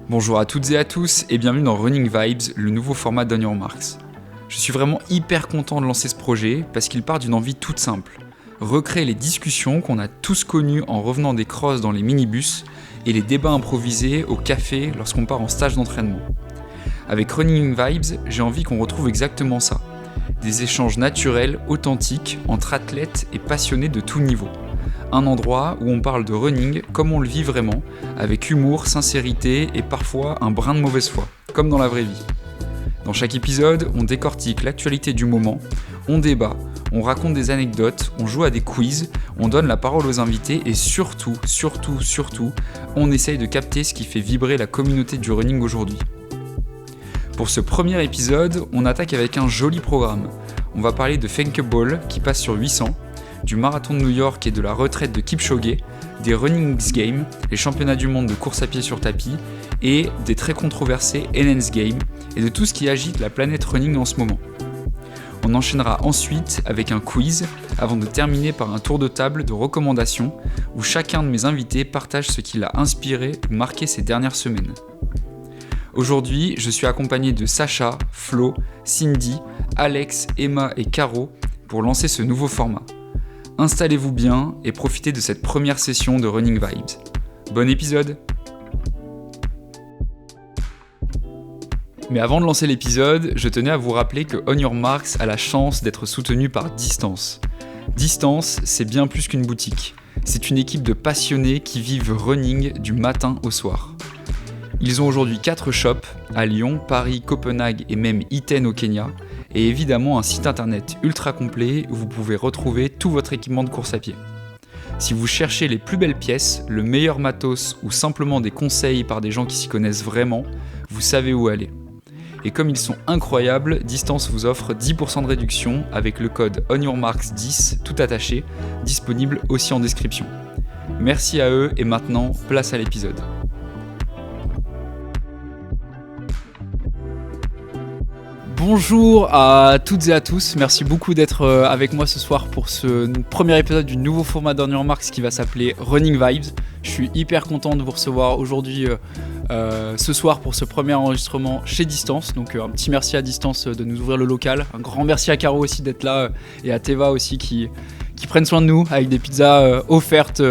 Bonjour à toutes et à tous et bienvenue dans Running Vibes, le nouveau format d'On Your Marks. Je suis vraiment hyper content de lancer ce projet parce qu'il part d'une envie toute simple. Recréer les discussions qu'on a tous connues en revenant des crosses dans les minibus et les débats improvisés au café lorsqu'on part en stage d'entraînement. Avec Running Vibes, j'ai envie qu'on retrouve exactement ça. Des échanges naturels, authentiques, entre athlètes et passionnés de tout niveau. Un endroit où on parle de running comme on le vit vraiment, avec humour, sincérité et parfois un brin de mauvaise foi, comme dans la vraie vie. Dans chaque épisode, on décortique l'actualité du moment, on débat, on raconte des anecdotes, on joue à des quiz, on donne la parole aux invités et surtout, on essaye de capter ce qui fait vibrer la communauté du running aujourd'hui. Pour ce premier épisode, on attaque avec un joli programme. On va parler de Thinkable qui passe sur 800, du marathon de New York et de la retraite de Kipchoge, des Running X Games, les championnats du monde de course à pied sur tapis, et des très controversés NN's Games, et de tout ce qui agite la planète running en ce moment. On enchaînera ensuite avec un quiz, avant de terminer par un tour de table de recommandations, où chacun de mes invités partage ce qui l'a inspiré ou marqué ces dernières semaines. Aujourd'hui, je suis accompagné de Sacha, Flo, Cindy, Alex, Emma et Caro pour lancer ce nouveau format. Installez-vous bien et profitez de cette première session de Running Vibes. Bon épisode! Mais avant de lancer l'épisode, je tenais à vous rappeler que On Your Marks a la chance d'être soutenu par Distance. Distance, c'est bien plus qu'une boutique. C'est une équipe de passionnés qui vivent running du matin au soir. Ils ont aujourd'hui 4 shops, à Lyon, Paris, Copenhague et même Iten au Kenya, et évidemment un site internet ultra complet où vous pouvez retrouver tout votre équipement de course à pied. Si vous cherchez les plus belles pièces, le meilleur matos ou simplement des conseils par des gens qui s'y connaissent vraiment, vous savez où aller. Et comme ils sont incroyables, Distance vous offre 10% de réduction avec le code ONYOURMARKS10, tout attaché, disponible aussi en description. Merci à eux et maintenant, place à l'épisode. Bonjour à toutes et à tous, merci beaucoup d'être avec moi ce soir pour ce premier épisode du nouveau format d'On Your Marks qui va s'appeler Running Vibes. Je suis hyper content de vous recevoir aujourd'hui ce soir pour ce premier enregistrement chez Distance, donc un petit merci à Distance de nous ouvrir le local, un grand merci à Caro aussi d'être là et à Teva aussi qui prennent soin de nous avec des pizzas offertes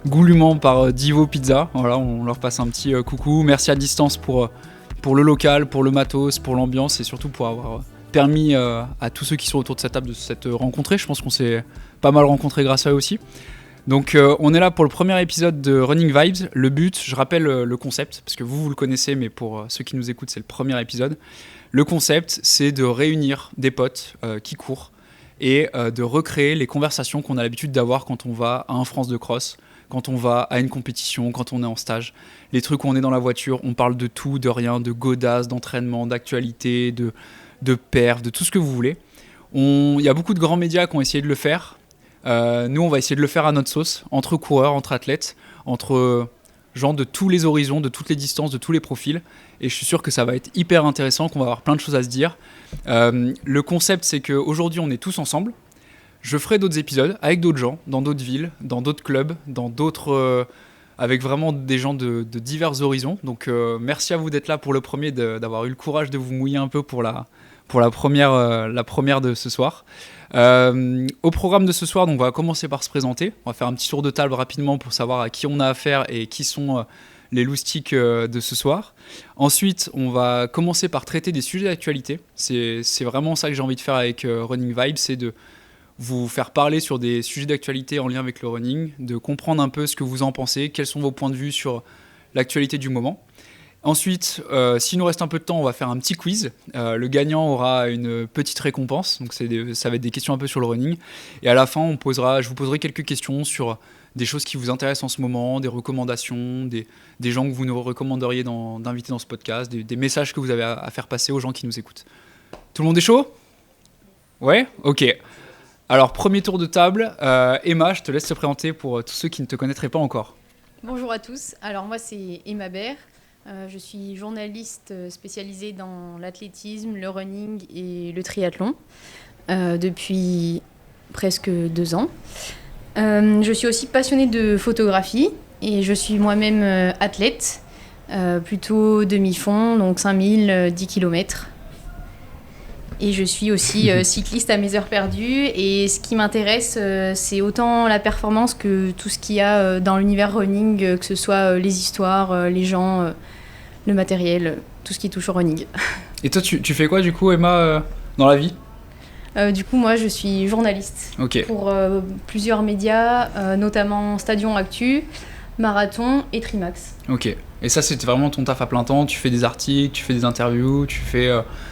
goulûment par Divo Pizza. Voilà, on leur passe un petit coucou, merci à Distance pour le local, pour le matos, pour l'ambiance et surtout pour avoir permis à tous ceux qui sont autour de cette table de s'être rencontrés. Je pense qu'on s'est pas mal rencontrés grâce à eux aussi. Donc on est là pour le premier épisode de Running Vibes. Le but, je rappelle le concept, parce que vous le connaissez, mais pour ceux qui nous écoutent, c'est le premier épisode. Le concept, c'est de réunir des potes qui courent et de recréer les conversations qu'on a l'habitude d'avoir quand on va à un France de cross, quand on va à une compétition, quand on est en stage. Les trucs où on est dans la voiture, on parle de tout, de rien, de godasses, d'entraînement, d'actualité, de perf, de tout ce que vous voulez. Il y a beaucoup de grands médias qui ont essayé de le faire. Nous, on va essayer de le faire à notre sauce, entre coureurs, entre athlètes, entre gens de tous les horizons, de toutes les distances, de tous les profils. Et je suis sûr que ça va être hyper intéressant, qu'on va avoir plein de choses à se dire. Le concept, c'est qu'aujourd'hui, on est tous ensemble. Je ferai d'autres épisodes avec d'autres gens, dans d'autres villes, dans d'autres clubs, dans d'autres, avec vraiment des gens de divers horizons. Donc merci à vous d'être là pour le premier, d'avoir eu le courage de vous mouiller un peu pour la première de ce soir. Au programme de ce soir, donc, on va commencer par se présenter. On va faire un petit tour de table rapidement pour savoir à qui on a affaire et qui sont les loustiques de ce soir. Ensuite, on va commencer par traiter des sujets d'actualité. C'est vraiment ça que j'ai envie de faire avec Running Vibes, c'est de vous faire parler sur des sujets d'actualité en lien avec le running, de comprendre un peu ce que vous en pensez, quels sont vos points de vue sur l'actualité du moment. Ensuite, s'il nous reste un peu de temps, on va faire un petit quiz. Le gagnant aura une petite récompense, donc ça va être des questions un peu sur le running. Et à la fin, je vous poserai quelques questions sur des choses qui vous intéressent en ce moment, des recommandations, des gens que vous nous recommanderiez d'inviter dans ce podcast, des messages que vous avez à faire passer aux gens qui nous écoutent. Tout le monde est chaud ? Ouais ? Ok. Alors, premier tour de table. Emma, je te laisse te présenter pour tous ceux qui ne te connaîtraient pas encore. Bonjour à tous. Alors, moi, c'est Emma Baird. Je suis journaliste spécialisée dans l'athlétisme, le running et le triathlon depuis presque 2 ans. Je suis aussi passionnée de photographie et je suis moi-même athlète. plutôt demi-fond, donc 5000, 10 km. Et je suis aussi cycliste à mes heures perdues. Et ce qui m'intéresse, c'est autant la performance que tout ce qu'il y a dans l'univers running, que ce soit les histoires, les gens, le matériel, tout ce qui touche au running. Et toi, tu fais quoi du coup, Emma, dans la vie ? Du coup, moi, je suis journaliste pour plusieurs médias, notamment Stadion Actu, Marathon et Trimax. Ok. Et ça, c'est vraiment ton taf à plein temps. Tu fais des articles, tu fais des interviews, tu fais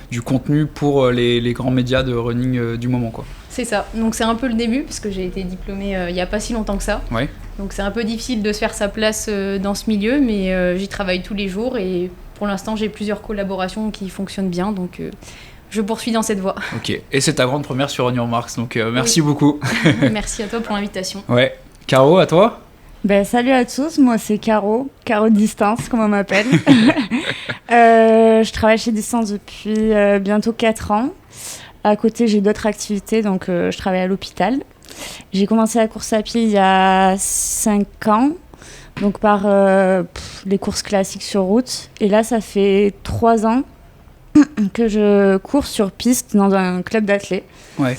du contenu pour les grands médias de running du moment, quoi. C'est ça. Donc c'est un peu le début, parce que j'ai été diplômée il n'y a pas si longtemps que ça. Ouais. Donc c'est un peu difficile de se faire sa place dans ce milieu, mais j'y travaille tous les jours. Et pour l'instant, j'ai plusieurs collaborations qui fonctionnent bien. Donc je poursuis dans cette voie. Ok. Et c'est ta grande première sur On Your Marks, donc merci beaucoup. Merci à toi pour l'invitation. Ouais. Caro, à toi ? Salut à tous, moi c'est Caro Distance comme on m'appelle. Je travaille chez Distance depuis bientôt 4 ans. À côté j'ai d'autres activités, donc je travaille à l'hôpital. J'ai commencé la course à pied il y a 5 ans, donc par les courses classiques sur route. Et là ça fait 3 ans que je cours sur piste dans un club d'athlètes. Ouais.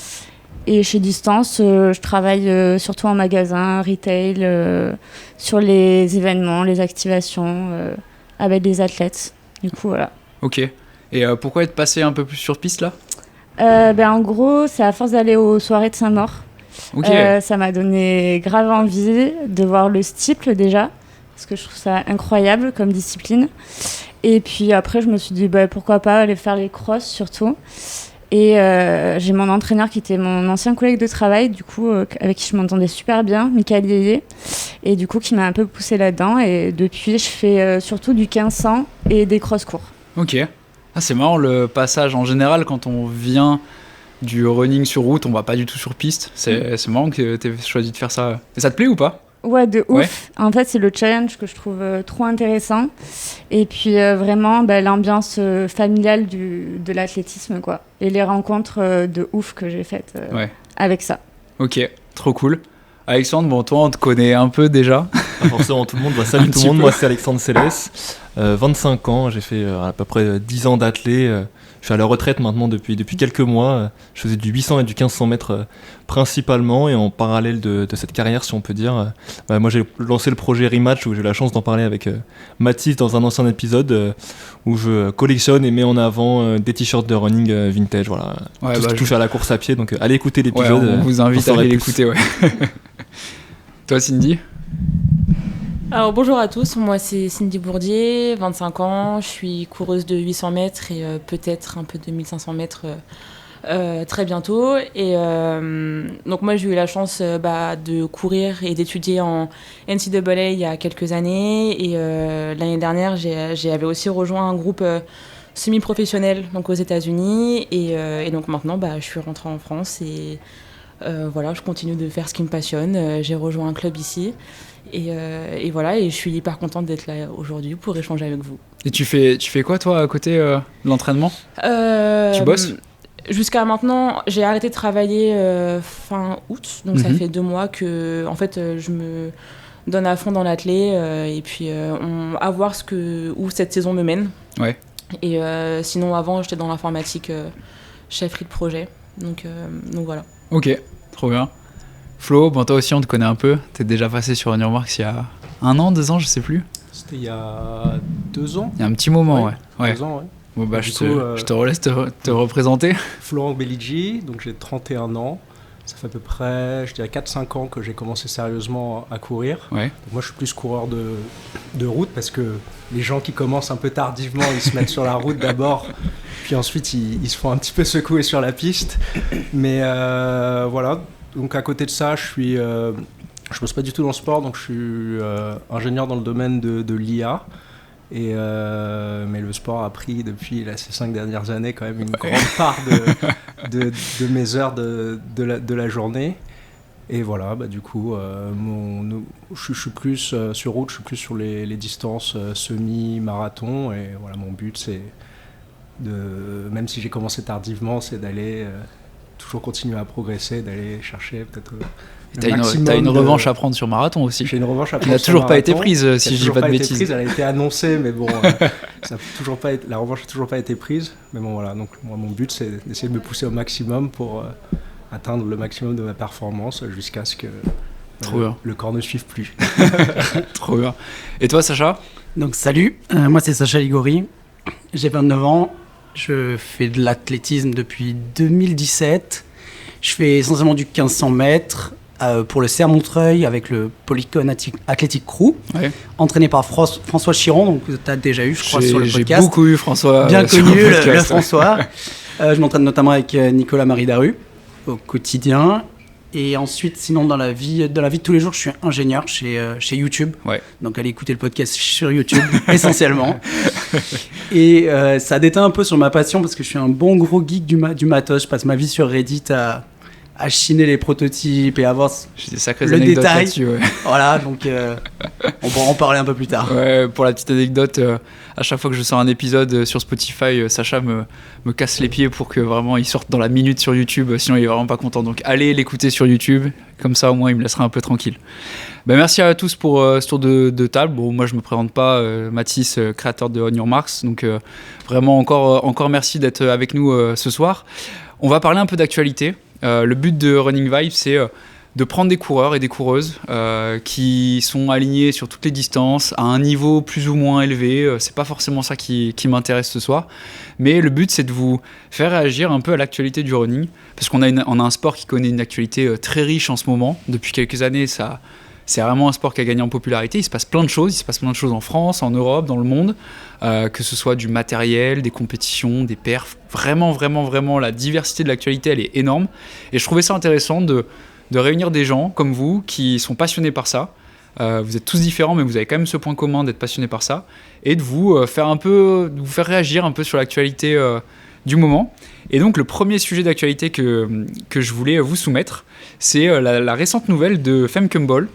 Et chez Distance, je travaille surtout en magasin, retail, sur les événements, les activations avec des athlètes. Du coup, voilà. Ok. Et pourquoi être passé un peu plus sur piste là ? En gros, c'est à force d'aller aux soirées de Saint-Maur. Ok. Ça m'a donné grave envie de voir le steeple déjà, parce que je trouve ça incroyable comme discipline. Et puis après, je me suis dit, pourquoi pas aller faire les crosses surtout. Et j'ai mon entraîneur qui était mon ancien collègue de travail, du coup, avec qui je m'entendais super bien, Michael Yeye, et du coup, qui m'a un peu poussé là-dedans. Et depuis, je fais surtout du 1500 et des cross courts. Ok. Ah, c'est marrant le passage. En général, quand on vient du running sur route, on va pas du tout sur piste. C'est marrant que tu aies choisi de faire ça. Et ça te plaît ou pas ? Ouais, de ouf. Ouais. En fait, c'est le challenge que je trouve trop intéressant. Et puis, vraiment, l'ambiance familiale de l'athlétisme, quoi. Et les rencontres de ouf que j'ai faites avec ça. Ok, trop cool. Alexandre, bon, toi, on te connaît un peu déjà. Pas forcément tout le monde. Salut tout le monde, moi c'est Alexandre Célès. 25 ans, j'ai fait à peu près 10 ans d'athlé. Je suis à la retraite maintenant depuis quelques mois. Je faisais du 800 et du 1500 mètres principalement, et en parallèle de cette carrière, si on peut dire, moi j'ai lancé le projet Rematch, où j'ai eu la chance d'en parler avec Mathis dans un ancien épisode, où je collectionne et mets en avant des t-shirts de running vintage, voilà. Ouais, Tout ce qui touche à la course à pied, donc allez écouter l'épisode. Ouais, on vous invite à aller l'écouter, ouais. Toi, Cindy ? Alors bonjour à tous, moi c'est Cindy Bourdier, 25 ans, je suis coureuse de 800 mètres et peut-être un peu de 1500 mètres très bientôt. Et donc moi j'ai eu la chance de courir et d'étudier en NCAA il y a quelques années, et l'année dernière j'avais aussi rejoint un groupe semi-professionnel donc aux États-Unis, et donc maintenant je suis rentrée en France et voilà, je continue de faire ce qui me passionne. J'ai rejoint un club ici. Et voilà, et je suis hyper contente d'être là aujourd'hui pour échanger avec vous. Et tu fais quoi toi à côté de l'entraînement ? Tu bosses ? Jusqu'à maintenant, j'ai arrêté de travailler fin août, donc ça fait 2 mois que en fait, je me donne à fond dans l'athlé, et puis à voir où cette saison me mène. Ouais. Et sinon, avant, j'étais dans l'informatique, chefferie de projet, donc voilà. Ok, trop bien. Flo, bon, toi aussi on te connaît un peu, t'es déjà passé sur On Your Marks il y a 1 an, 2 ans, je sais plus. C'était il y a 2 ans. Il y a un petit moment, ouais. 2 ans, ouais. Bon, je te relaisse te représenter. Florent Belligi, donc j'ai 31 ans. Ça fait à peu près, je dirais 4-5 ans que j'ai commencé sérieusement à courir. Ouais. Donc moi je suis plus coureur de route, parce que les gens qui commencent un peu tardivement, ils se mettent sur la route d'abord, puis ensuite ils se font un petit peu secouer sur la piste. Mais voilà. Donc à côté de ça, je bosse pas du tout dans le sport, donc je suis ingénieur dans le domaine de l'IA. Mais le sport a pris depuis ces 5 dernières années quand même une grande part de mes heures de la journée. Et voilà, du coup, je suis plus sur route, je suis plus sur les distances semi-marathon. Et voilà, mon but, c'est même si j'ai commencé tardivement, c'est d'aller toujours continuer à progresser, d'aller chercher peut-être T'as une revanche à prendre sur marathon aussi. J'ai une revanche à prendre. Qui n'a toujours pas été prise, si je dis pas de bêtises. Elle a été annoncée, mais bon, la revanche n'a toujours pas été prise. Mais bon, voilà. Donc, moi, mon but, c'est d'essayer de me pousser au maximum pour atteindre le maximum de ma performance jusqu'à ce que le corps ne suive plus. Trop bien. Et toi, Sacha ? Donc, salut. Moi, c'est Sacha Ligori. J'ai 29 ans. Je fais de l'athlétisme depuis 2017. Je fais essentiellement du 1500 mètres. Pour le Serre Montreuil avec le Polycon Athletic Crew, entraîné par François Chiron, donc tu as déjà eu, je crois, sur le podcast. J'ai beaucoup eu François. Bien connu, le François. Je m'entraîne notamment avec Nicolas Marie-Daru au quotidien. Et ensuite, sinon, dans la vie de tous les jours, je suis ingénieur chez YouTube. Ouais. Donc, allez écouter le podcast sur YouTube, essentiellement. Et ça déteint un peu sur ma passion parce que je suis un bon gros geek du matos. Je passe ma vie sur Reddit à chiner les prototypes et à voir le détail. Voilà, donc on pourra en parler un peu plus tard. Ouais, pour la petite anecdote, à chaque fois que je sors un épisode sur Spotify, Sacha me casse les pieds pour que vraiment il sorte dans la minute sur YouTube, sinon il est vraiment pas content. Donc allez l'écouter sur YouTube, comme ça au moins il me laissera un peu tranquille. Ben, merci à tous pour ce tour de table. Bon, moi je me présente pas, Mathis, créateur de On Your Marks, donc vraiment encore merci d'être avec nous ce soir. On va parler un peu d'actualité. Le but de Running Vibes, c'est de prendre des coureurs et des coureuses qui sont alignés sur toutes les distances, à un niveau plus ou moins élevé. C'est pas forcément ça qui m'intéresse ce soir. Mais le but, c'est de vous faire réagir un peu à l'actualité du running. Parce qu'on a un sport qui connaît une actualité très riche en ce moment. Depuis quelques années, c'est vraiment un sport qui a gagné en popularité. Il se passe plein de choses. Il se passe plein de choses en France, en Europe, dans le monde. Que ce soit du matériel, des compétitions, des perfs. Vraiment, la diversité de l'actualité, elle est énorme. Et je trouvais ça intéressant de réunir des gens comme vous qui sont passionnés par ça. Vous êtes tous différents, mais vous avez quand même ce point commun d'être passionnés par ça. Et de vous faire faire réagir un peu sur l'actualité du moment. Et donc, le premier sujet d'actualité que je voulais vous soumettre, c'est la récente nouvelle de Femke Bol.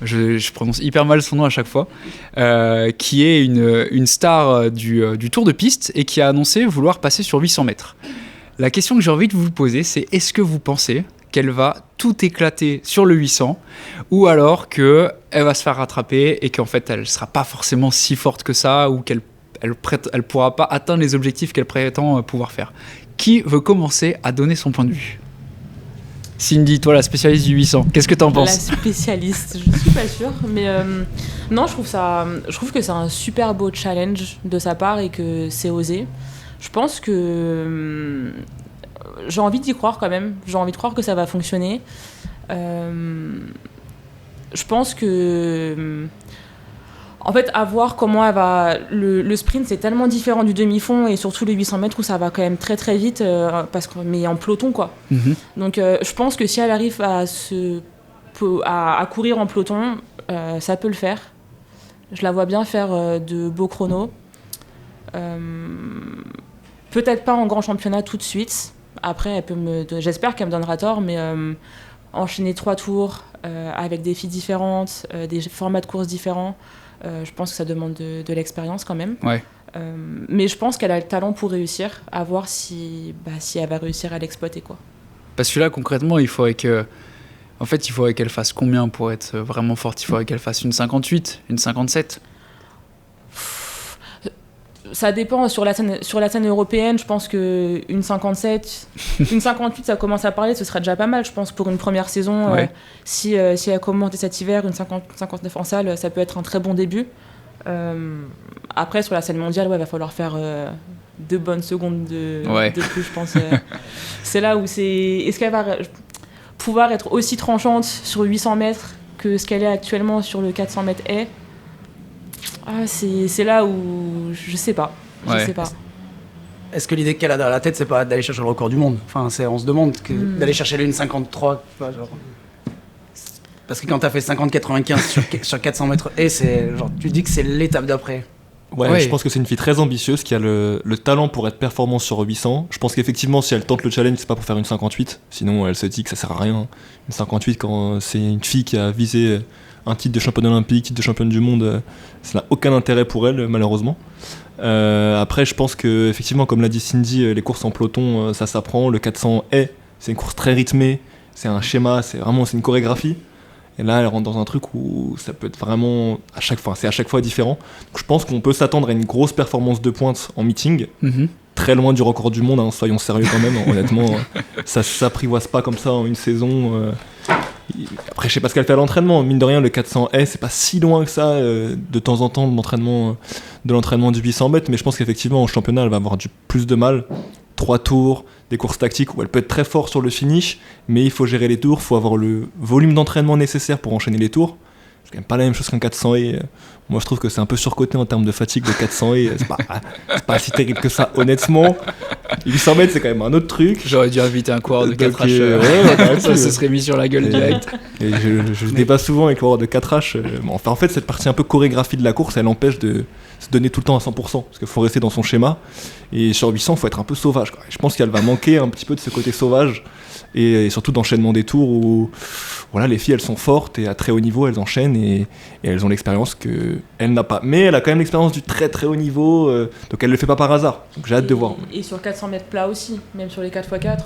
Je prononce hyper mal son nom à chaque fois, qui est une star du Tour de piste et qui a annoncé vouloir passer sur 800 mètres. La question que j'ai envie de vous poser, c'est est-ce que vous pensez qu'elle va tout éclater sur le 800 ou alors qu'elle va se faire rattraper et qu'en fait elle ne sera pas forcément si forte que ça ou qu'elle ne pourra pas atteindre les objectifs qu'elle prétend pouvoir faire. Qui veut commencer à donner son point de vue ? Cindy, toi la spécialiste du 800, qu'est-ce que t'en penses ? La spécialiste, je suis pas sûre, mais non, je trouve que c'est un super beau challenge de sa part et que c'est osé. Je pense que j'ai envie d'y croire quand même, j'ai envie de croire que ça va fonctionner. Je pense que en fait, à voir comment elle va. Le sprint, c'est tellement différent du demi-fond et surtout les 800 mètres où ça va quand même très très vite, mais en peloton quoi. Mm-hmm. Donc, je pense que si elle arrive à courir en peloton, ça peut le faire. Je la vois bien faire de beaux chronos. Peut-être pas en grand championnat tout de suite. Après, j'espère qu'elle me donnera tort, mais enchaîner 3 tours avec des filles différentes, des formats de courses différents. Je pense que ça demande de l'expérience quand même. Ouais. Mais je pense qu'elle a le talent pour réussir, à voir si elle va réussir à l'exploiter, quoi. Parce que là, concrètement, il faudrait qu'elle fasse combien pour être vraiment forte ? Il faudrait qu'elle fasse une 58, une 57 ? Ça dépend. Sur la scène européenne, je pense qu'une 57, une 58, ça commence à parler, ce serait déjà pas mal, je pense, pour une première saison. Ouais. Si elle commence cet hiver, une 59 en salle, ça peut être un très bon début. Après, sur la scène mondiale, il va falloir faire 2 bonnes secondes de plus, je pense. C'est là où est-ce qu'elle va pouvoir être aussi tranchante sur 800 mètres que ce qu'elle est actuellement sur le 400 mètres haies ? C'est là où je sais pas. Est-ce que l'idée qu'elle a dans la tête, c'est pas d'aller chercher le record du monde ? Enfin, on se demande d'aller chercher le 1,53. Parce que quand t'as fait 50-95 sur 400 mètres et tu dis que c'est l'étape d'après. Ouais, je pense que c'est une fille très ambitieuse qui a le talent pour être performante sur 800. Je pense qu'effectivement, si elle tente le challenge, c'est pas pour faire une 58. Sinon, elle se dit que ça sert à rien. Une 58, quand c'est une fille qui a visé un titre de championne olympique, titre de championne du monde, ça n'a aucun intérêt pour elle, malheureusement. Après, je pense que, effectivement, comme l'a dit Cindy, les courses en peloton, ça s'apprend. Le 400 c'est une course très rythmée. c'est un schéma, c'est une chorégraphie. Et là, elle rentre dans un truc où ça peut être vraiment c'est à chaque fois différent. Donc, je pense qu'on peut s'attendre à une grosse performance de pointe en meeting, très loin du record du monde, hein, soyons sérieux quand même. Honnêtement, ça s'apprivoise pas comme ça en une saison. Après, je sais pas ce qu'elle fait à l'entraînement. Mine de rien, le 400 c'est pas si loin que ça de temps en temps de l'entraînement du 800 mètres, mais je pense qu'effectivement, en championnat, elle va avoir plus de mal. 3 tours, des courses tactiques où elle peut être très forte sur le finish, mais il faut gérer les tours, il faut avoir le volume d'entraînement nécessaire pour enchaîner les tours. C'est quand même pas la même chose qu'un 400 et moi je trouve que c'est un peu surcoté en termes de fatigue, le 400 et c'est pas si terrible que ça, honnêtement. 800 mètres, c'est quand même un autre truc. J'aurais dû inviter un coureur de 4H, ça se serait mis sur la gueule direct. Et je débat souvent avec le coureur de 4H. En fait, cette partie un peu chorégraphie de la course, elle empêche de se donner tout le temps à 100%, parce qu'il faut rester dans son schéma. Et sur 800, il faut être un peu sauvage, quoi. Je pense qu'elle va manquer un petit peu de ce côté sauvage, et surtout d'enchaînement des tours où voilà, les filles, elles sont fortes, et à très haut niveau, elles enchaînent, et elles ont l'expérience qu'elle n'a pas. Mais elle a quand même l'expérience du très très haut niveau, donc elle le fait pas par hasard. Donc j'ai hâte de voir. Et sur 400 mètres plat aussi, même sur les 4x4,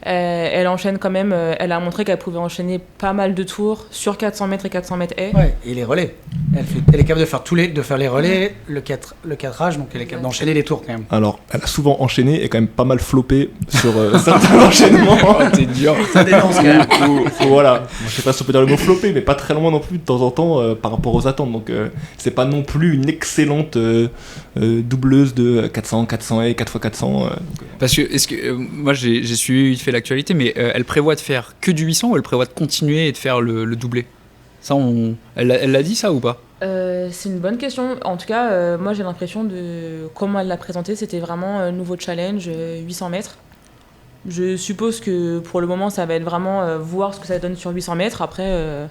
elle enchaîne quand même. Elle a montré qu'elle pouvait enchaîner pas mal de tours sur 400 mètres et 400 mètres haies. Ouais, et les relais. Elle est capable de faire les relais, le 4H, donc elle est capable d'enchaîner les tours quand même. Alors, elle a souvent enchaîné et quand même pas mal floppé sur certains enchaînements. T'es dur. Ça dénonce quand même. Voilà, je sais pas si on peut dire le mot floppé, mais pas très loin non plus de temps en temps par rapport aux attentes. Donc, c'est pas non plus une excellente doubleuse de 400, 400 et 4x400. Parce que, moi j'ai suivi vite fait l'actualité, mais elle prévoit de faire que du 800 ou elle prévoit de continuer et de faire le doublé? Ça, elle l'a dit ça ou pas? C'est une bonne question. En tout cas, moi j'ai l'impression de comment elle l'a présenté, c'était vraiment un nouveau challenge, 800 mètres. Je suppose que pour le moment, ça va être vraiment voir ce que ça donne sur 800 mètres. Après,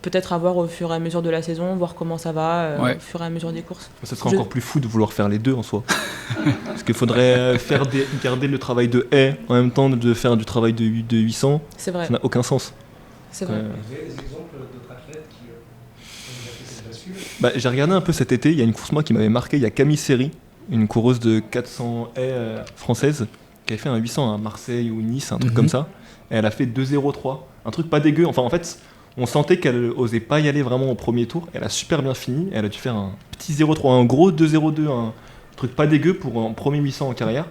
peut-être à voir au fur et à mesure de la saison, voir comment ça va au fur et à mesure des courses. Ça serait encore plus fou de vouloir faire les deux en soi. Parce qu'il faudrait garder le travail de haie en même temps de faire du travail de 800. C'est vrai. Ça n'a aucun sens. C'est vrai. Des exemples d'autres athlètes qui ont déjà fait cette bascule? J'ai regardé un peu cet été, il y a une course moi qui m'avait marqué, il y a Camille Seri, une coureuse de 400 haies française, qui avait fait un 800 à Marseille ou Nice, un truc comme ça. Et elle a fait 2,03, un truc pas dégueu. Enfin en fait, on sentait qu'elle osait pas y aller vraiment au premier tour. Elle a super bien fini, elle a dû faire un petit 0,3, un gros 2,02, un truc pas dégueu pour un premier 800 en carrière.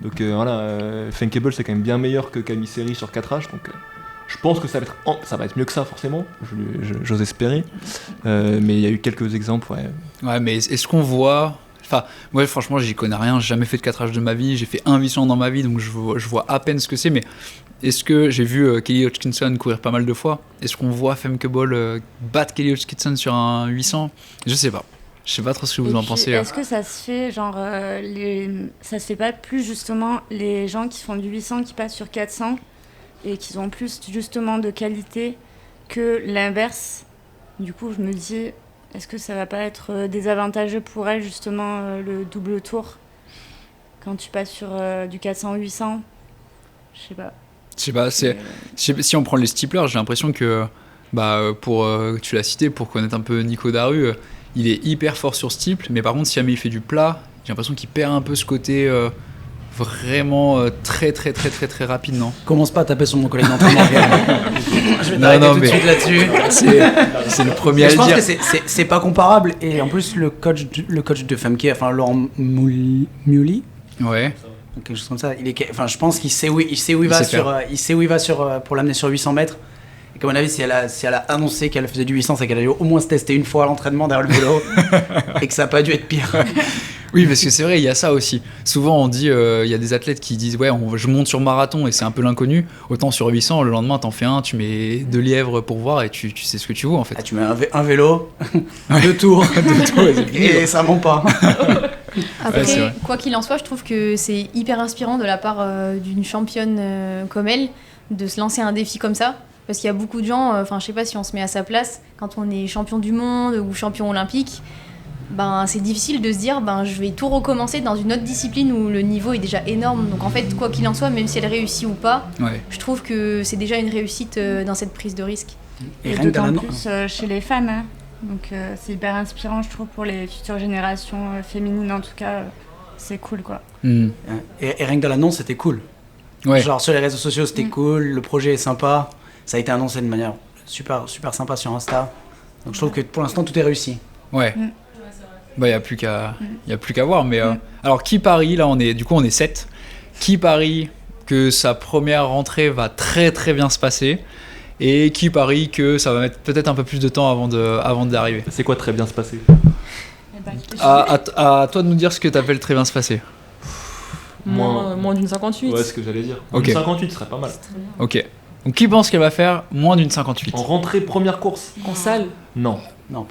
Donc voilà, Fenkable c'est quand même bien meilleur que Camille Seri sur 4H, donc je pense que ça va être mieux que ça forcément, j'ose espérer. Mais il y a eu quelques exemples, Ouais, mais est-ce qu'on voit... Enfin, moi franchement j'y connais rien, j'ai jamais fait de 4H de ma vie, j'ai fait un 800 dans ma vie, donc je vois à peine ce que c'est, mais est-ce que j'ai vu Kelly Hodgkinson courir pas mal de fois? Est-ce qu'on voit Femke battre Kelly Hodgkinson sur un 800? Je sais pas. Je sais pas trop ce que vous en pensez. Est-ce que ça se fait, genre, ça se fait pas plus justement les gens qui font du 800 qui passent sur 400 et qui ont plus justement de qualité que l'inverse? Du coup, je me dis, est-ce que ça va pas être désavantageux pour elles justement le double tour quand tu passes sur du 400-800? Je sais pas. Si on prend les steeplers, j'ai l'impression que, tu l'as cité, pour connaître un peu Nico Daru, il est hyper fort sur steeple, mais par contre, si jamais il fait du plat, j'ai l'impression qu'il perd un peu ce côté vraiment très très très très très rapide, non? Commence pas à taper sur mon collègue d'entraînement. Je vais t'arrêter tout de suite là-dessus. C'est le premier à le dire. Je pense que c'est pas comparable, et en plus le coach de Femke, enfin Laurent Mully, ouais, quelque chose comme ça, je pense qu'il sait où il va pour l'amener sur 800 mètres. Et comme on a vu, si elle a annoncé qu'elle faisait du 800, c'est qu'elle a dû au moins se tester une fois à l'entraînement derrière le vélo et que ça n'a pas dû être pire. Oui, parce que c'est vrai, il y a ça aussi. Souvent, on dit, il y a des athlètes qui disent, ouais, je monte sur marathon et c'est un peu l'inconnu. Autant sur 800, le lendemain, t'en fais un, tu mets 2 lièvres pour voir et tu sais ce que tu vaux en fait. Ah, tu mets un vélo, 2 tours, et ça monte pas. Après, quoi qu'il en soit, je trouve que c'est hyper inspirant de la part d'une championne comme elle de se lancer un défi comme ça. Parce qu'il y a beaucoup de gens, je sais pas si on se met à sa place, quand on est champion du monde ou champion olympique, c'est difficile de se dire je vais tout recommencer dans une autre discipline où le niveau est déjà énorme. Donc en fait, quoi qu'il en soit, même si elle réussit ou pas, je trouve que c'est déjà une réussite dans cette prise de risque. Et d'autant plus chez les femmes, hein. Donc c'est hyper inspirant, je trouve, pour les futures générations féminines en tout cas. C'est cool, quoi. Et rien que dans l'annonce, c'était cool. Ouais. Genre sur les réseaux sociaux, c'était cool, le projet est sympa. Ça a été annoncé de manière super sympa sur Insta. Donc je trouve que pour l'instant, tout est réussi. Ouais. Bah, il n'y a plus qu'à voir. Mais, alors, qui parie, là, on est 7. Qui parie que sa première rentrée va très très bien se passer et qui parie que ça va mettre peut-être un peu plus de temps avant d'arriver. C'est quoi très bien se passer? À toi de nous dire ce que t'appelles très bien se passer. Moins d'une 58. Ouais, c'est ce que j'allais dire. Ok. Une 58 serait pas mal. Ok. Donc qui pense qu'elle va faire moins d'une 58? En rentrée, première course? En salle? Non. Non,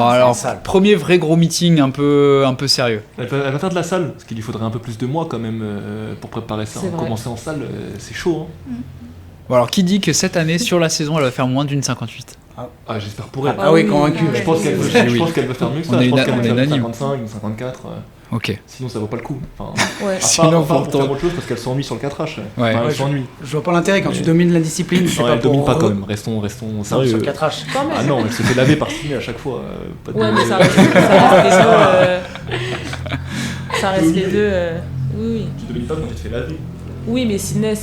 alors premier vrai gros meeting un peu sérieux. Elle va faire de la salle, parce qu'il lui faudrait un peu plus de mois quand même pour préparer ça. C'est vrai. Commencer en salle, c'est chaud. Hein. Bon, alors qui dit que cette année sur la saison elle va faire moins d'une 58? Ah, j'espère pour elle. Ah oui, convaincu. Je pense qu'elle veut, faire mieux que ça. On est Je pense qu'elle veut faire une unanime. 55, une 54. Ok. Sinon, ça vaut pas le coup. Enfin, Ouais. Sinon, à part faut pour faire autre chose parce qu'elle s'ennuie sur le 4H. Ouais. Enfin, elle s'ennuie. Je vois pas l'intérêt quand tu domines la discipline. C'est Non, pas elle domine pour- pas quand même. Restons Non, sérieux. sur le 4H. Quand même. Ah non, elle se fait laver par Ciné à chaque fois. Pas de- Ouais, mais ça reste les deux. Ça reste les deux. Oui. Tu domines pas quand tu te fais laver. Oui, mais Sydney,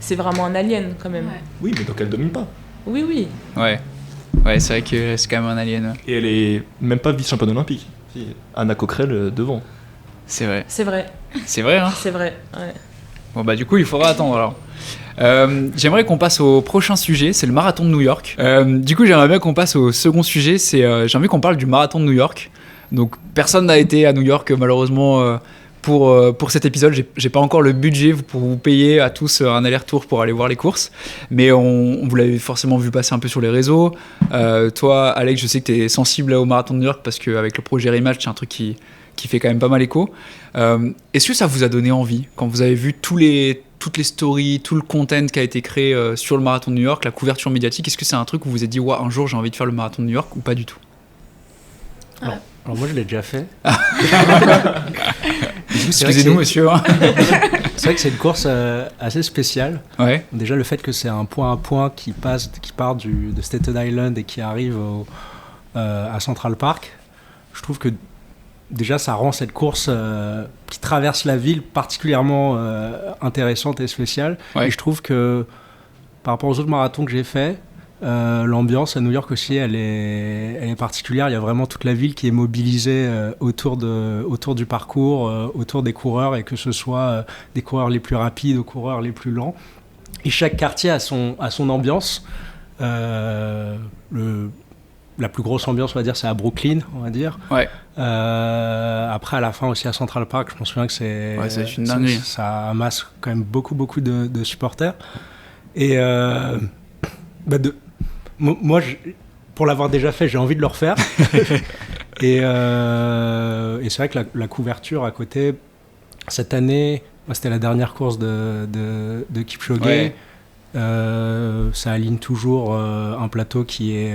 c'est vraiment un alien quand même. Oui, mais donc elle domine pas. Oui. Ouais. Ouais, c'est vrai que c'est quand même un alien. Et elle est même pas vice-championne olympique. Si, Anna Coquerel devant. C'est vrai. C'est vrai. C'est vrai, hein. C'est vrai. Ouais. Bon bah du coup il faudra attendre alors. J'aimerais qu'on passe au prochain sujet, c'est le marathon de New York. Du coup j'aimerais bien qu'on passe au second sujet, j'ai envie qu'on parle du marathon de New York. Donc personne n'a été à New York malheureusement pour cet épisode. J'ai pas encore le budget pour vous payer à tous un aller-retour pour aller voir les courses. Mais on vous l'avez forcément vu passer un peu sur les réseaux. Toi Alex, je sais que tu es sensible au marathon de New York parce qu'avec le projet Rematch c'est un truc qui fait quand même pas mal écho. Est-ce que ça vous a donné envie quand vous avez vu toutes les stories, tout le content qui a été créé sur le marathon de New York, la couverture médiatique? Est-ce que c'est un truc où vous vous êtes dit ouais, un jour j'ai envie de faire le marathon de New York ou pas du tout? Alors moi je l'ai déjà fait. Excusez-nous monsieur. C'est vrai que c'est une course assez spéciale. Ouais. Déjà le fait que c'est un point à point qui part de Staten Island et qui arrive à Central Park, je trouve que déjà ça rend cette course qui traverse la ville particulièrement intéressante et spéciale. Ouais. Et je trouve que par rapport aux autres marathons que j'ai fait, l'ambiance à New York aussi elle est particulière. Il y a vraiment toute la ville qui est mobilisée autour du parcours, autour des coureurs, et que ce soit des coureurs les plus rapides aux coureurs les plus lents. Et chaque quartier a son ambiance. La plus grosse ambiance, on va dire, c'est à Brooklyn, on va dire. Ouais. Après, à la fin aussi à Central Park, je me souviens que c'est une dinguerie. ça amasse quand même beaucoup de supporters. Et moi, pour l'avoir déjà fait, j'ai envie de le refaire. et c'est vrai que la couverture à côté, cette année, c'était la dernière course de Kipchoge. Ouais. Ça aligne toujours un plateau qui est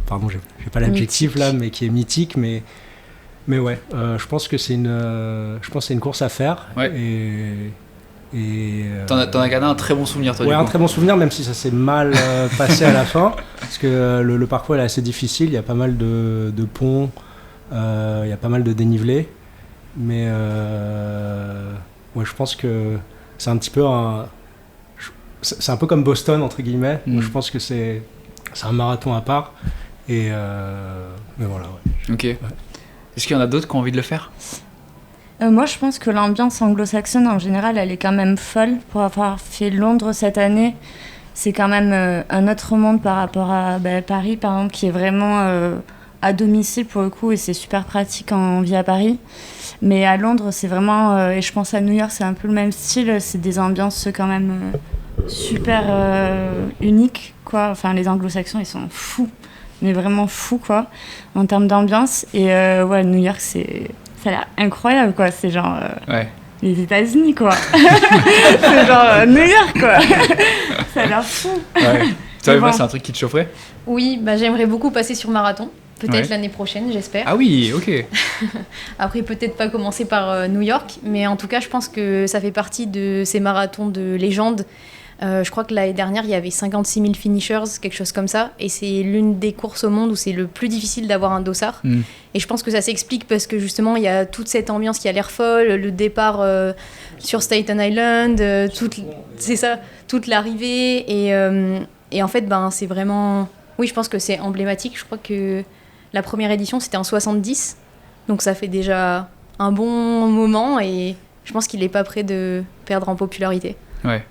pardon, j'ai pas l'adjectif Mythique. là, mais qui est mythique, mais ouais, je pense que c'est une course à faire. Ouais. Et T'en as gardé un très bon souvenir toi ouais, du un coup. très bon souvenir, même si ça s'est mal passé à la fin, parce que le parcours est assez difficile. Il y a pas mal de ponts, il y a pas mal de dénivelé, mais ouais, je pense que c'est un petit peu c'est un peu comme Boston entre guillemets. Moi, je pense que c'est un marathon à part, et mais voilà. Ouais. Ok. Est-ce qu'il y en a d'autres qui ont envie de le faire? Moi, je pense que l'ambiance anglo-saxonne, en général, elle est quand même folle. Pour avoir fait Londres cette année, c'est quand même un autre monde par rapport à Paris, par exemple, qui est vraiment à domicile pour le coup, et c'est super pratique quand on vit à Paris. Mais à Londres, c'est vraiment, et je pense à New York, c'est un peu le même style. C'est des ambiances quand même super uniques, quoi. Enfin, les anglo-saxons, ils sont fous, mais vraiment fous, quoi, en termes d'ambiance. Et ouais, New York, ça a l'air incroyable, quoi. C'est genre Ouais. les États-Unis, quoi. C'est genre New York, quoi. Ça a l'air fou. Ouais. Toi, Et Eva, voilà. c'est un truc qui te chaufferait? Oui, j'aimerais beaucoup passer sur marathon. Peut-être Ouais. l'année prochaine, j'espère. Ah oui, ok. Après, peut-être pas commencer par New York, mais en tout cas, je pense que ça fait partie de ces marathons de légende Je crois que l'année dernière, il y avait 56 000 finishers, quelque chose comme ça. Et c'est l'une des courses au monde où c'est le plus difficile d'avoir un dossard. Et je pense que ça s'explique parce que justement, il y a toute cette ambiance qui a l'air folle, le départ sur Staten Island, toute l'arrivée. Et en fait, c'est vraiment... Oui, je pense que c'est emblématique. Je crois que la première édition, c'était en 70. Donc ça fait déjà un bon moment et je pense qu'il n'est pas prêt de perdre en popularité. Ouais.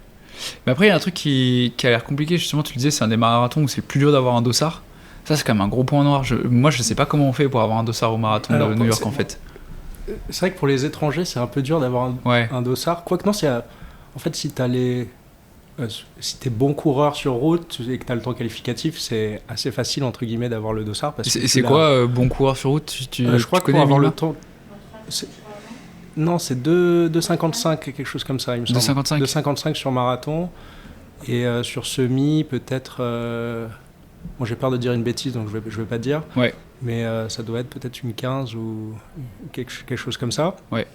Mais après, il y a un truc qui a l'air compliqué, justement, tu le disais, c'est un des marathons où c'est plus dur d'avoir un dossard. Ça, c'est quand même un gros point noir. Moi, je sais pas comment on fait pour avoir un dossard au marathon de New York, en fait. C'est vrai que pour les étrangers, c'est un peu dur d'avoir un dossard. Quoique non, en fait, si t'es bon coureur sur route et que t'as le temps qualificatif, c'est assez facile, entre guillemets, d'avoir le dossard. C'est quoi, bon coureur sur route? Je crois que pour avoir le temps... Non, c'est 2,55, quelque chose comme ça, il me semble. 2,55 2,55 sur marathon. Et sur semi, peut-être... Bon, j'ai peur de dire une bêtise, donc je vais pas dire. Ouais. Mais ça doit être peut-être une 15 ou quelque chose comme ça. Ouais.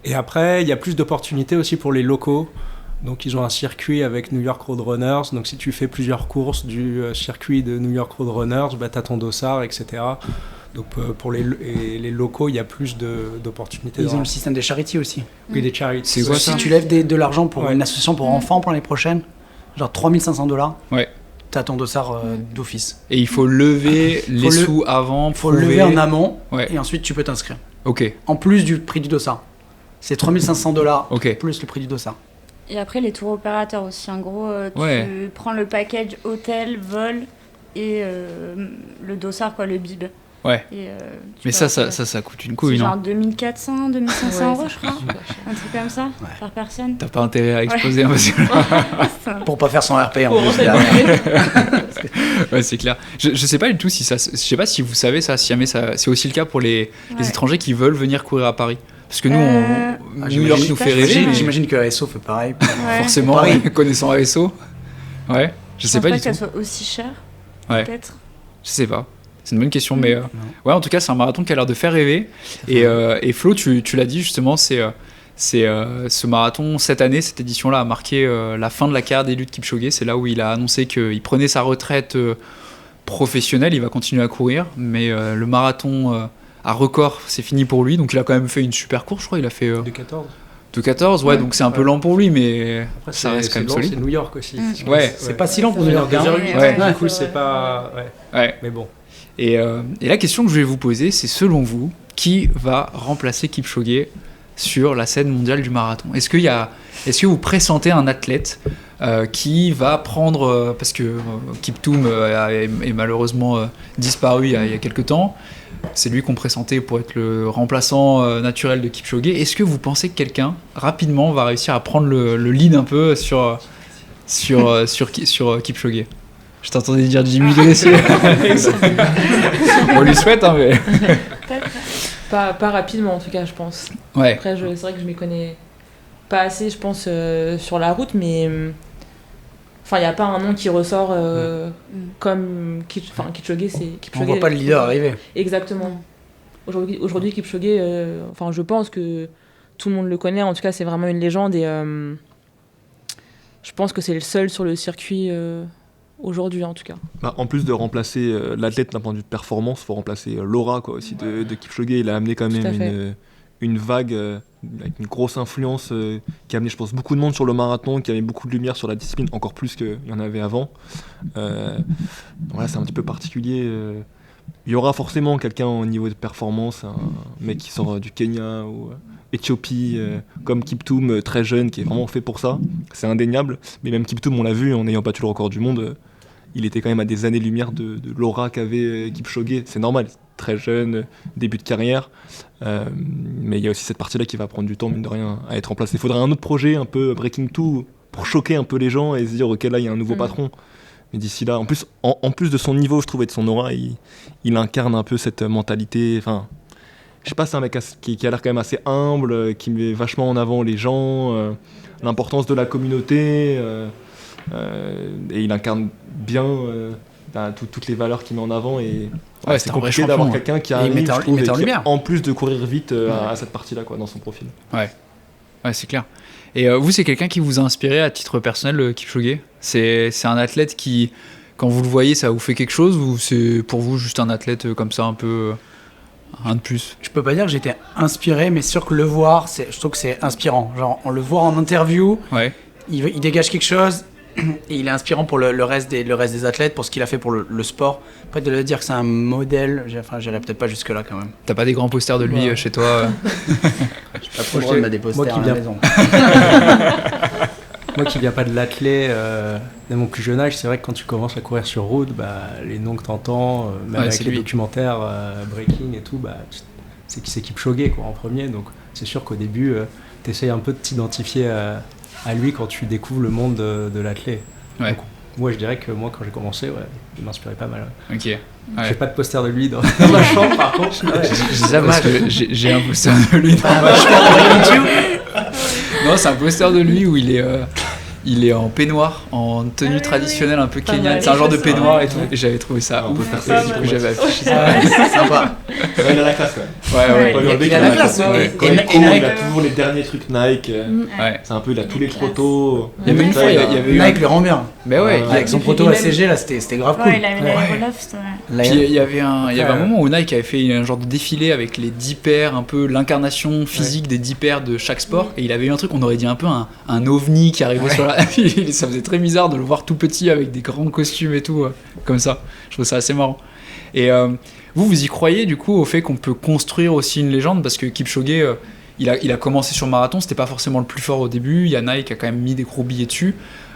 Et après, il y a plus d'opportunités aussi pour les locaux. Donc, ils ont un circuit avec New York Roadrunners. Donc, si tu fais plusieurs courses du circuit de New York Roadrunners, tu as ton dossard, etc. Donc pour les locaux, il y a plus d'opportunités. Ils ont le système des charities aussi. Oui, des charities. C'est quoi ça ? Si tu lèves de l'argent pour une association pour enfants pour l'année prochaine, genre $3,500, t'as ton dossard d'office. Et il faut lever les sous avant. Il faut le lever en amont et ensuite tu peux t'inscrire. Ok. En plus du prix du dossard. C'est $3,500 plus le prix du dossard. Et après les tours opérateurs aussi. En gros, tu prends le package hôtel, vol et le dossard, le bib. Ouais. Et, mais ça coûte une couille, non ? Genre 2400, 2500 euros, je crois. Un truc comme ça, par personne. T'as pas intérêt à exploser un peu. Pour pas faire son RP en plus. Ouais, c'est clair. Je sais pas du tout si ça. Je sais pas si vous savez ça, si jamais c'est aussi le cas pour les étrangers qui veulent venir courir à Paris. Parce que nous, New York nous fait rêver. J'imagine que ASO fait pareil. Forcément, connaissant ASO. Ouais, je sais pas du tout. Je pense pas que ça soit aussi cher. Peut-être. Je sais pas. C'est une bonne question, mais en tout cas, c'est un marathon qui a l'air de faire rêver. Et Flo, tu l'as dit justement, c'est ce marathon cette année, cette édition-là a marqué la fin de la carrière d'Eliud Kipchoge. C'est là où il a annoncé qu'il prenait sa retraite professionnelle. Il va continuer à courir, mais le marathon à record, c'est fini pour lui. Donc il a quand même fait une super course, je crois. Il a fait de 14. De 14, donc c'est un peu lent pour lui, mais après, ça reste quand même solide. C'est New York aussi. C'est pas si lent pour New York. Du coup, c'est pas. Mais bon. Et la question que je vais vous poser, c'est selon vous, qui va remplacer Kipchoge sur la scène mondiale du marathon ? Est-ce que vous pressentez un athlète qui va prendre... parce que Kiptoum est malheureusement disparu il y a quelques temps. C'est lui qu'on pressentait pour être le remplaçant naturel de Kipchoge. Est-ce que vous pensez que quelqu'un, rapidement, va réussir à prendre le lead un peu sur Kipchoge ? Je t'entendais dire Jimmy Gressier. On lui souhaite, hein, mais... Pas rapidement, en tout cas, je pense. Ouais. Après, c'est vrai que je m'y connais pas assez, je pense, sur la route, mais... Enfin, il n'y a pas un nom qui ressort comme... Kipchoge, c'est... Kipchoge, on voit pas le leader arriver. Exactement. Aujourd'hui, Kipchoge, je pense que tout le monde le connaît. En tout cas, c'est vraiment une légende. Et je pense que c'est le seul sur le circuit... aujourd'hui en tout cas. En plus de remplacer l'athlète d'un point de vue de performance, il faut remplacer l'aura aussi de Kipchoge. Il a amené quand même une vague avec une grosse influence qui a amené, je pense, beaucoup de monde sur le marathon, qui a mis beaucoup de lumière sur la discipline, encore plus qu'il y en avait avant. Voilà, c'est un petit peu particulier. Il y aura forcément quelqu'un au niveau de performance, un mec qui sort du Kenya ou Éthiopie, comme Kiptoum, très jeune, qui est vraiment fait pour ça. C'est indéniable. Mais même Kiptoum, on l'a vu, en ayant battu le record du monde, il était quand même à des années-lumière de l'aura qu'avait Kipchoge. C'est normal, très jeune, début de carrière. Mais il y a aussi cette partie-là qui va prendre du temps, mine de rien, à être remplacée. Il faudrait un autre projet, un peu Breaking Two, pour choquer un peu les gens et se dire, ok, là, il y a un nouveau patron. Mais d'ici là, en plus de son niveau, je trouve, et de son aura, il incarne un peu cette mentalité. Enfin, je sais pas, c'est un mec qui a l'air quand même assez humble, qui met vachement en avant les gens, l'importance de la communauté, et il incarne bien toutes les valeurs qu'il met en avant. Et c'est compliqué d'avoir quelqu'un qui arrive, je trouve, en plus de courir vite à cette partie-là, dans son profil. Ouais. Ouais, c'est clair. Et vous, c'est quelqu'un qui vous a inspiré à titre personnel, Kipchoge? C'est un athlète qui, quand vous le voyez, ça vous fait quelque chose, ou c'est pour vous juste un athlète comme ça, un peu un de plus? Je peux pas dire que j'étais inspiré, mais sûr que le voir, je trouve que c'est inspirant. Genre, on le voit en interview, Ouais. il dégage quelque chose, et il est inspirant pour le reste des athlètes, pour ce qu'il a fait pour le sport. Après, de le dire que c'est un modèle, j'irai peut-être pas jusque-là quand même. T'as pas des grands posters de lui chez toi? J'ai pas trop le droit de mettre des posters à la maison. Moi qui viens pas de l'athlé, dès mon plus jeune âge, c'est vrai que quand tu commences à courir sur route, les noms que t'entends, même Ouais, avec c'est les lui. documentaires breaking et tout, c'est Kipchoge quoi, en premier. Donc c'est sûr qu'au début, t'essayes un peu de t'identifier à lui quand tu découvres le monde de l'athlé. Ouais. Donc, moi je dirais que moi quand j'ai commencé, il m'inspirait pas mal. Ok. Ouais. J'ai pas de poster de lui dans ma chambre par contre. Je dis ça parce que j'ai un poster de lui dans ma chambre. Non, c'est un poster de lui où il est en peignoir, en tenue traditionnelle un peu Pas kenyane. mal. C'est un genre de peignoir et tout. Ouais. Et j'avais trouvé ça Un ouf. poster Et du coup, sexy, j'avais affiché ça. Ouais, sympa. Il a la classe, quand même. Ouais. Pas lui enlever il a qu'il la classe, ouais. Quand il Et court, Nike- il a toujours les derniers trucs Nike. Ouais. C'est un peu, il a tous les protos. Il y avait une fois, il y avait eu. Nike le rend bien. Mais ouais, Ouais. Avec son proto ACG, là, c'était grave cool. Ouais, il a eu Ouais. l'aéroloft, ouais. Puis il y avait un moment où Nike avait fait un genre de défilé avec les 10 paires, un peu l'incarnation physique des 10 paires de chaque sport. Et il avait eu un truc, on aurait dit un peu un ovni qui arrivait sur la. Ça faisait très bizarre de le voir tout petit avec des grands costumes et tout, comme ça. Je trouve ça assez marrant. Et vous y croyez du coup au fait qu'on peut construire aussi une légende? Parce que Kipchoge, il a commencé sur marathon, c'était pas forcément le plus fort au début. Il y a Nike qui a quand même mis des gros billets dessus.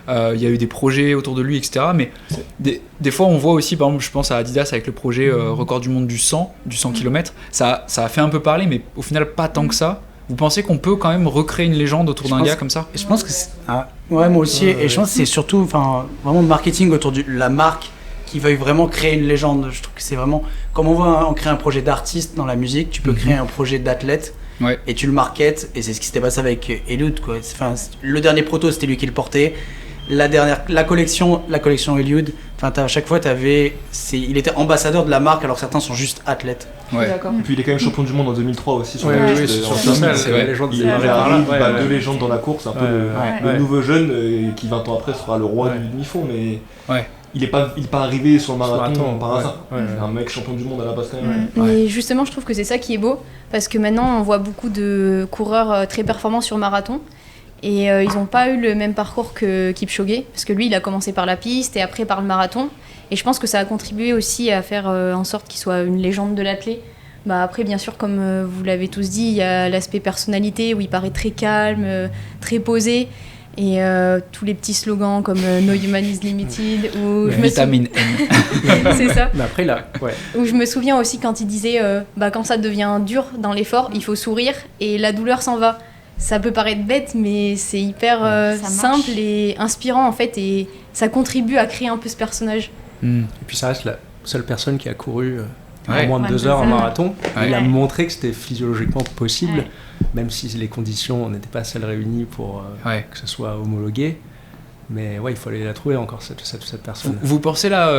Il y a eu des projets autour de lui, etc. Mais des fois, on voit aussi, par exemple, je pense à Adidas avec le projet record du monde du 100 km. Ça a fait un peu parler, mais au final, pas tant que ça. Vous pensez qu'on peut quand même recréer une légende autour Je d'un pense- gars comme ça? Je pense que ouais, moi aussi. Et je pense que c'est surtout vraiment le marketing autour de la marque qui veuille vraiment créer une légende. Je trouve que c'est vraiment comme on crée un projet d'artiste dans la musique, tu peux créer un projet d'athlète. Ouais. Et tu le marketes, et c'est ce qui s'était passé avec Eliud, quoi. Le dernier proto, c'était lui qui le portait. La collection Eliud, à chaque fois, il était ambassadeur de la marque, alors certains sont juste athlètes. Ouais. D'accord. Et puis il est quand même champion du monde en 2003 aussi sur Oui, la oui, piste. c'est en surtout somme. ça, c'est vrai. les gens Il de arrive, ouais. deux légendes dans la course, un peu le nouveau jeune qui 20 ans après sera le roi du demi-fond, mais Ouais. il est pas arrivé sur le marathon Marathon, par hasard. ouais. C'est un mec champion du monde à la base quand même. Mais justement, je trouve que c'est ça qui est beau, parce que maintenant, on voit beaucoup de coureurs très performants sur marathon, et ils n'ont pas eu le même parcours que Kipchoge, parce que lui, il a commencé par la piste et après par le marathon, et je pense que ça a contribué aussi à faire en sorte qu'il soit une légende de l'athlète. Après, bien sûr, comme vous l'avez tous dit, il y a l'aspect personnalité, où il paraît très calme, très posé, et tous les petits slogans comme No Human is Limited, ou Vitamine N. c'est ça. Mais après, là, Où je me souviens aussi quand il disait quand ça devient dur dans l'effort, il faut sourire et la douleur s'en va. Ça peut paraître bête, mais c'est hyper Ça marche. simple et inspirant en fait, et ça contribue à créer un peu ce personnage. Hmm. Et puis ça reste la seule personne qui a couru Ouais. en moins de Moins 2 de heures un 2 heures. marathon. Ouais. Il a Ouais. montré que c'était physiologiquement possible, Ouais. même si les conditions n'étaient pas celles réunies pour Ouais. que ce soit homologué. Mais ouais, il faut aller la trouver encore, cette personne. Vous pensez là,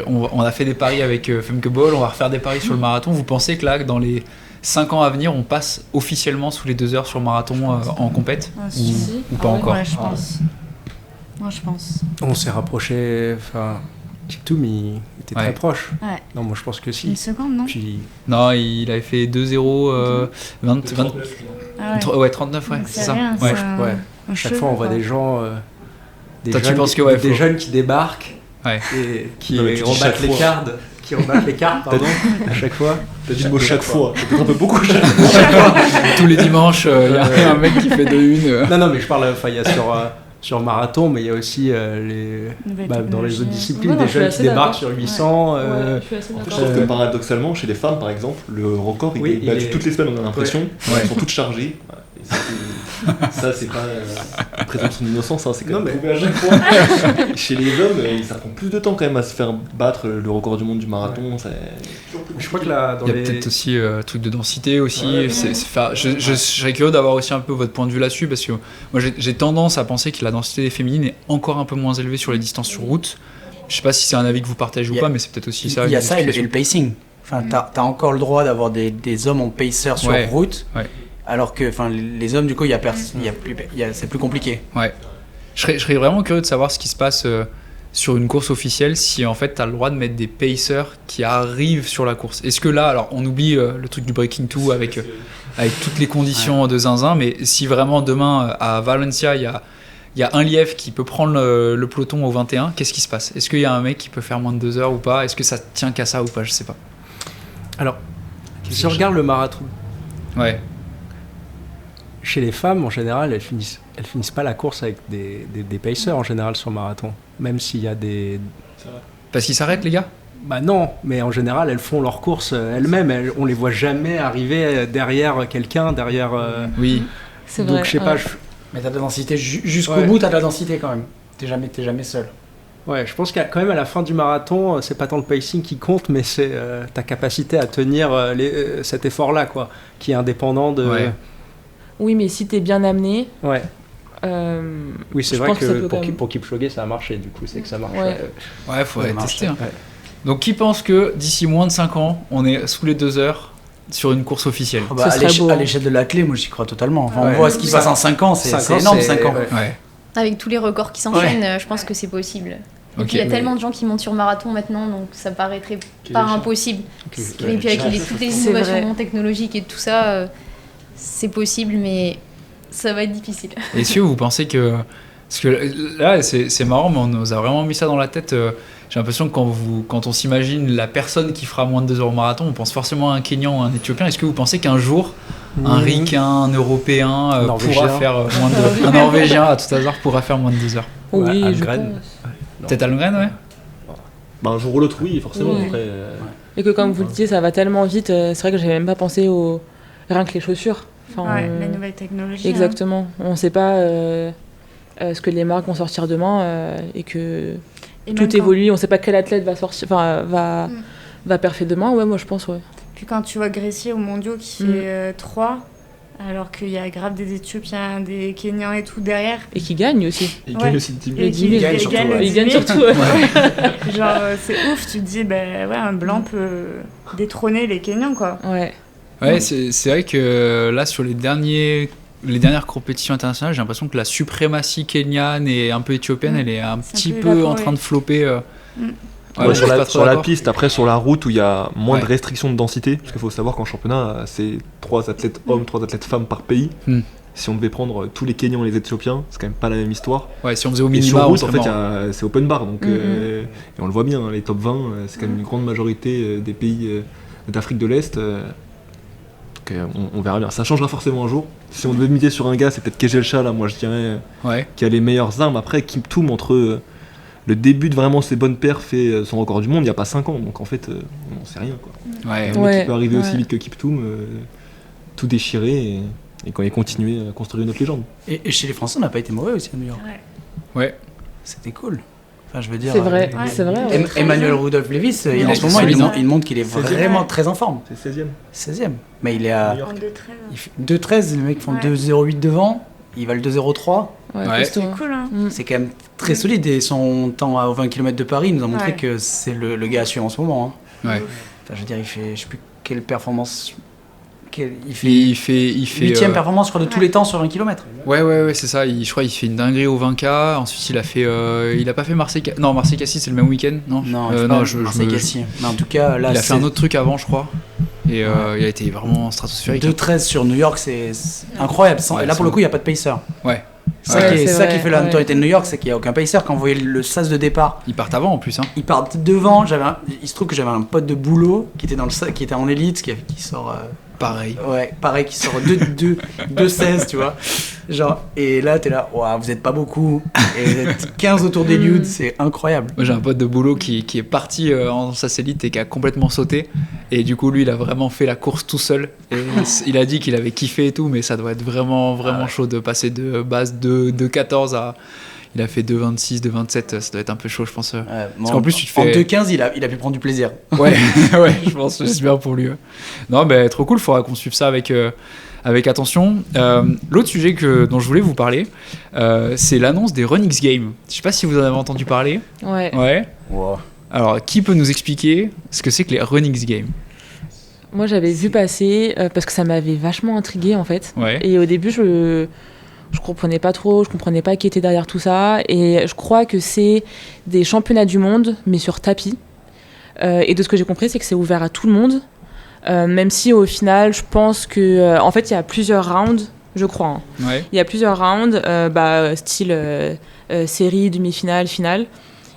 on a fait des paris avec Femke Ball, on va refaire des paris sur le marathon. Vous pensez que là, dans les 5 ans à venir, on passe officiellement sous les 2 heures sur le marathon en compète? Ouais, Ou pas encore? Ouais, je pense. Moi, je pense. On s'est rapproché, Kiptoum, il était Ouais. très proche. Ouais. Non, moi je pense que si. Une seconde, non? Puis, Non, il avait fait 2-0, 20, Ah ouais. ouais, 39, ouais, Donc, c'est ça. rien, Ouais. ça- ouais. un Chaque cheveu, fois, on voit quoi. des gens, Toi, tu penses que, ouais, des faut- jeunes qui débarquent Ouais. et qui Non, mais tu dis rebattent chaque les fois. cartes, pardon, à chaque fois. T'as dit le mot chaque fois, c'est peut-être un peu beaucoup chaque Tous les dimanches, il y a un mec qui fait de une. Non, mais je parle, il y a sur marathon, mais il y a aussi Nouvelle dans les technologie. autres disciplines, Ouais, non, des je suis jeunes qui assez débarquent d'accord. sur 800. Je suis assez En fait, je d'accord. trouve que paradoxalement, chez les femmes par exemple, le record il Oui, est il battu est- toutes les semaines, on a l'impression. Ouais. Elles sont toutes chargées. Et ça, c'est pas une présomption d'innocence, hein, c'est quand Non, même mais- prouvé à chaque fois. Chez les hommes, ça prend plus de temps quand même à se faire battre le record du monde du marathon. C'est toujours plus Je crois que là, dans Il y a les... peut-être aussi truc de densité aussi. Ouais. Je serais curieux d'avoir aussi un peu votre point de vue là-dessus, parce que moi j'ai tendance à penser que la densité des féminines est encore un peu moins élevée sur les distances sur route. Je sais pas si c'est un avis que vous partagez ou Il y a- pas, mais c'est peut-être aussi ça. Il y a une ça et le explication. pacing. T'as encore le droit d'avoir des hommes en pacer sur Ouais. route. Ouais. Alors que les hommes, du coup, c'est plus compliqué. Ouais. Je serais vraiment curieux de savoir ce qui se passe sur une course officielle, si en fait tu as le droit de mettre des pacers qui arrivent sur la course. Est-ce que là, alors on oublie le truc du Breaking 2 avec toutes les conditions de zinzin, mais si vraiment demain à Valencia il y a un lièvre qui peut prendre le peloton au 21, qu'est-ce qui se passe? Est-ce qu'il y a un mec qui peut faire moins de 2 heures ou pas? Est-ce que ça tient qu'à ça ou pas? Je sais pas. Alors, si on regarde le marathon, Ouais. chez les femmes, en général, elles finissent pas la course avec des pacers en général sur marathon. Même s'il y a des... Parce qu'ils s'arrêtent, les gars? Bah non, mais en général, elles font leur course elles-mêmes. On les voit jamais arriver derrière quelqu'un, derrière... Oui. C'est Donc vrai. je sais pas, Mais t'as de la densité jusqu'au Ouais. bout, t'as de la densité quand même. T'es jamais seul. ouais, je pense qu'à quand même à la fin du marathon, c'est pas tant le pacing qui compte, mais c'est ta capacité à tenir cet effort-là, quoi, qui est indépendant de... Ouais. Oui, mais si t'es bien amené, Ouais. Oui, c'est je vrai pense que ça que peut quand même- pour Kipchoge, ça a marché, du coup, c'est que ça marche. Ouais. Ouais, faudrait Ça marche, tester. Hein. ouais. Donc qui pense que d'ici moins de 5 ans, on est sous les 2 heures sur une course officielle? Ah bah, Ce serait beau, à hein. l'échelle de l'athlé, moi j'y crois totalement. Enfin, Ouais. on voit ce qui se passe en 5 ans, c'est 5 ans, énorme c'est- 5 ans. ouais. Ouais. Avec tous les records qui s'enchaînent, je pense que c'est possible. Et Ok, puis il y a mais- tellement de gens qui montent sur marathon maintenant, donc ça paraîtrait Qu'il pas est chiant. impossible. Qu'il est- Et puis avec Ouais. toutes les C'est innovations vrai. technologiques et tout ça, c'est possible, mais ça va être difficile. Est-ce que vous pensez que... Parce que là, c'est marrant, mais on nous a vraiment mis ça dans la tête. J'ai l'impression que quand on s'imagine la personne qui fera moins de 2 heures au marathon, on pense forcément à un Kenyan ou à un Éthiopien. Est-ce que vous pensez qu'un jour, un Ricain, un Européen Un Norvégien. pourra faire moins de... Un Norvégien, à tout hasard, pourra faire moins de 2 heures? oui, Ouais, je Algren. pense. Peut-être Almgren, ouais. Bah, un jour ou l'autre, oui, forcément. Oui. Après, Et que comme vous le disiez, ça va tellement vite. C'est vrai que j'avais même pas pensé rien que les chaussures. Enfin, Ouais, la nouvelle technologie. exactement. On sait pas ce que les marques vont sortir demain et que Et tout même quand- évolue. On sait pas quel athlète va sortir, enfin va perfer demain. Ouais, moi je pense, ouais. Puis quand tu vois Gressier aux mondiaux qui fait 3, alors qu'il y a grave des Éthiopiens, des Kenyans et tout derrière. Et qui gagne aussi. il Ouais. gagne aussi le 10 000. Et qui gagne surtout, le ouais. Il gagne 10 000. surtout. Ouais. Genre, c'est ouf, tu te dis, ben ouais, un blanc peut détrôner les Kenyans, quoi. Ouais. Ouais, c'est vrai que là, sur les dernières compétitions internationales, j'ai l'impression que la suprématie kenyane et un peu éthiopienne, elle est un C'est un petit peu peu en évaporée. train de flopper. Ouais, moi, je sur suis la, pas trop sur la d'accord. piste, après sur la route où il y a moins Ouais. de restrictions de densité, parce qu'il faut savoir qu'en championnat, c'est 3 athlètes hommes, 3 athlètes femmes par pays. Hmm. Si on devait prendre tous les Kenyans et les Éthiopiens, c'est quand même pas la même histoire. Ouais, si on faisait au Et sur minima, on route, en serait fait, mort. c'est open bar, donc, Mhm. et on le voit bien, hein, les top 20, c'est quand même une grande majorité des pays d'Afrique de l'Est. Donc, on verra bien. Ça changera forcément un jour. Si on devait miser sur un gars, c'est peut-être Kejelcha, là, moi je dirais, Ouais. qui a les meilleures armes. Après, Kiptoum, entre le début de vraiment ses bonnes perfs et son record du monde, il n'y a pas 5 ans, donc en fait, on sait rien, quoi. Ouais. Un mec Ouais, qui peut arriver aussi ouais. vite que Kiptoum, tout déchirer et quand il continuer à construire une autre légende. Et chez les Français, on n'a pas été mauvais aussi à New York. Ouais. C'était cool. Enfin, je veux dire. C'est vrai, Ouais. c'est vrai. Ouais. Emmanuel Rudolph Levis, Il en est ce moment, solide, hein. il montre qu'il est 16e. vraiment très en forme. C'est 16ème. 16ème. Mais il est à. New York. En 2-13. Il fait 2,13, les mecs font Ouais. 2,08 devant, ils valent 2,03. Ouais, Ouais. costaud, C'est hein. cool, hein. Mm. C'est quand même très solide et son temps aux 20 km de Paris nous a montré Ouais. que c'est le gars à suivre en ce moment. Hein. Ouais. Enfin, je veux dire, il fait, je sais plus quelle performance. Il fait Il fait 8ème performance, je crois, de tous Ouais. les temps sur 20 km. Ouais, c'est ça. Je crois qu'il fait une dinguerie au 20K. Ensuite, il a fait. Il a pas fait Marseille-Cassis. Non, Marseille-Cassis, c'est le même week-end, non Non, non, je Marseille me- Cassis. Mais en tout cas, là, Il a fait un autre truc avant, je crois. Et il a été vraiment stratosphérique. 2,13 sur New York, c'est incroyable. Ouais, Et là, pour le coup, il n'y a pas de pacer. Ouais. Ça, Ouais, qui est, c'est ça vrai, qui fait la ouais. notoriété de New York, c'est qu'il n'y a aucun pacer. Quand vous voyez le sas de départ, Ils partent avant en plus. Hein. ils partent devant. Il se trouve que j'avais un pote de boulot qui était en élite, qui sort. Pareil. Ouais, pareil, qui sort 2,16, tu vois. Genre, et là, t'es là, ouah, vous êtes pas beaucoup. Et vous êtes 15 autour des Ludes, c'est incroyable. Moi, j'ai un pote de boulot qui est parti en satellite et qui a complètement sauté. Et du coup, lui, il a vraiment fait la course tout seul. Et il a dit qu'il avait kiffé et tout, mais ça doit être vraiment chaud de passer de base de 14 à. Il a fait 2,26, 2,27, ça doit être un peu chaud, je pense. Bon, qu'en plus, tu te en fais- 2,15, il a pu prendre du plaisir. Ouais, ouais, je pense, j'espère pour lui. Ouais. Non, mais trop cool, il faudra qu'on suive ça avec attention. L'autre sujet dont je voulais vous parler, c'est l'annonce des Running Games. Je sais pas si vous en avez entendu parler. Ouais. Ouais. Wow. Alors, qui peut nous expliquer ce que c'est que les Running Games? Moi, j'avais vu passer parce que ça m'avait vachement intriguée en fait. Ouais. Et au début, je comprenais pas trop, je comprenais pas qui était derrière tout ça. Et je crois que c'est des championnats du monde, mais sur tapis. Et de ce que j'ai compris, c'est que c'est ouvert à tout le monde. Même si au final, je pense que en fait, il y a plusieurs rounds, je crois. Hein. Ouais. Il y a plusieurs rounds, style série, demi-finale, finale.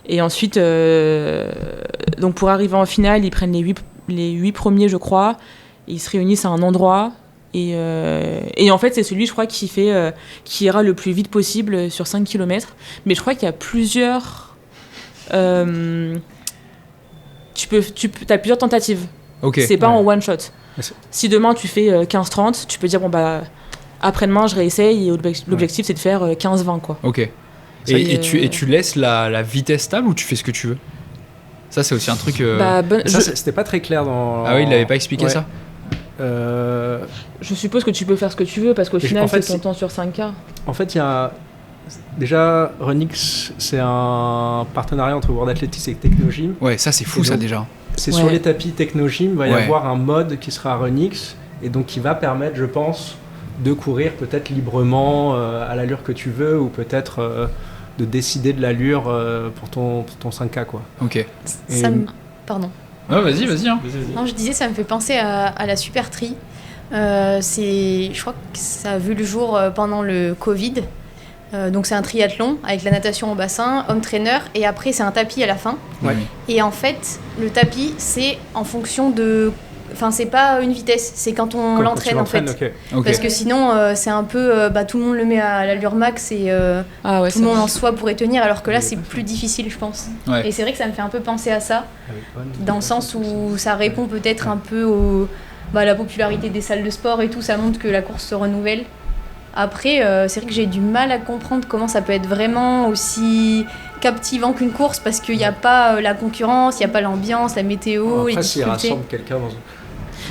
Et ensuite, donc pour arriver en finale, ils prennent les 8 premiers, je crois. Ils se réunissent à un endroit. Et en fait, c'est celui, je crois, qui ira le plus vite possible sur 5 km. Mais je crois qu'il y a plusieurs... t'as plusieurs tentatives. Ok. C'est pas en one shot. C'est- Si demain, tu fais 15-30, tu peux dire, après-demain, je réessaye. Et l'objectif, c'est de faire 15-20, quoi. Ok. Ça y Et est. tu laisses la vitesse stable ou tu fais ce que tu veux? Ça, c'est aussi un truc. Ça, c'était pas très clair dans. Ah oui, il l'avait pas expliqué Ouais. ça? Je suppose que tu peux faire ce que tu veux parce qu'au Mais final, en fait, c'est ton temps sur 5K. En fait, il y a. Déjà, Runix, c'est un partenariat entre World Athletics et Technogym. Ouais, ça c'est fou Et ça donc, déjà. C'est Ouais. sur les tapis Technogym, il va y Ouais. avoir un mode qui sera Runix et donc qui va permettre, je pense, de courir peut-être librement à l'allure que tu veux ou peut-être de décider de l'allure pour ton 5K, quoi. Ok. Ça me- Pardon. Ouais, vas-y, hein. Non, je disais, ça me fait penser à la Super Tri. Je crois que ça a vu le jour pendant le Covid. Donc c'est un triathlon avec la natation au bassin, home trainer, et après c'est un tapis à la fin. Ouais. Et en fait, le tapis, c'est en fonction de... Enfin, c'est pas une vitesse, c'est quand on Quand l'entraîne tu en fait. l'entraînes, ok. Ok. Parce que sinon, c'est un peu... tout le monde le met à l'allure max et Ah ouais, tout le monde en soi pourrait tenir, alors que là, c'est plus difficile, je pense. Ouais. Et c'est vrai que ça me fait un peu penser à ça, dans le sens où ça répond peut-être un peu à la popularité des salles de sport et tout, ça montre que la course se renouvelle. Après, c'est vrai que j'ai du mal à comprendre comment ça peut être vraiment aussi captivant qu'une course, parce qu'il n'y a pas la concurrence, il n'y a pas l'ambiance, la météo, les Après, s'il difficultés. rassemble quelqu'un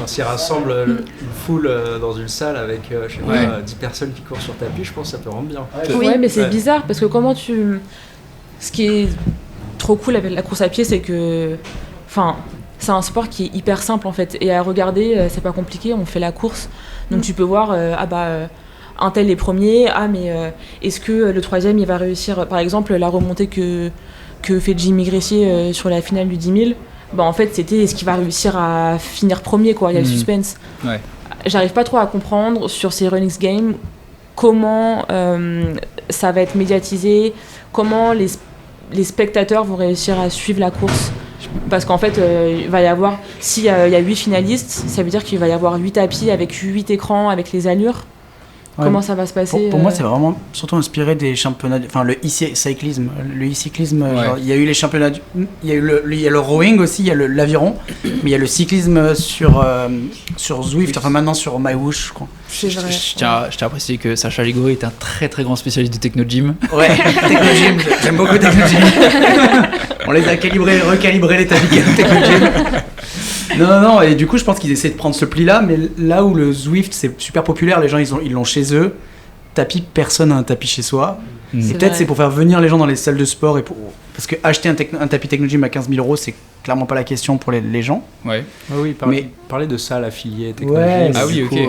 s'il rassemble une foule dans une salle avec, je sais Ouais. pas, 10 personnes qui courent sur tapis, je pense que ça peut rendre bien. Oui. Ouais, mais c'est Ouais. bizarre parce que ce qui est trop cool avec la course à pied, c'est que. Enfin, c'est un sport qui est hyper simple en fait. Et à regarder, c'est pas compliqué, on fait la course. Donc tu peux voir, un tel est premier, est-ce que le troisième il va réussir, par exemple, la remontée que fait Jimmy Gressier sur la finale du 10 000. En fait, c'était est-ce qu'il va réussir à finir premier, quoi. Il y a le suspense. Ouais. J'arrive pas trop à comprendre sur ces Running Games comment ça va être médiatisé, comment les spectateurs vont réussir à suivre la course. Parce qu'en fait, il va y avoir, s'il y a 8 finalistes, ça veut dire qu'il va y avoir 8 tapis avec 8 écrans, avec les allures. Ouais. Comment ça va se passer Pour moi, c'est vraiment surtout inspiré des championnats, enfin le e-cyclisme. Le e-cyclisme, Ouais. genre, il y a eu les championnats, il y a le rowing aussi, il y a l'aviron, mais il y a le cyclisme sur Zwift, enfin maintenant sur MyWoosh, je crois. C'est vrai. Je tiens à préciser que Sacha Ligori est un très très grand spécialiste de Technogym. Ouais, Technogym, j'aime beaucoup Technogym. On les a recalibrés les tapis Technogym. Non, et du coup, je pense qu'ils essaient de prendre ce pli-là, mais là où le Zwift, c'est super populaire, les gens, ils l'ont chez eux. Tapis, personne n'a un tapis chez soi. Mm. Et C'est peut-être vrai. c'est pour faire venir les gens dans les salles de sport. Parce que acheter un tapis Technogym à 15 000 €, c'est clairement pas la question pour les gens. Ouais. Oui, Mais- parler de salles affiliées, Ouais, technologie. ah oui, ok.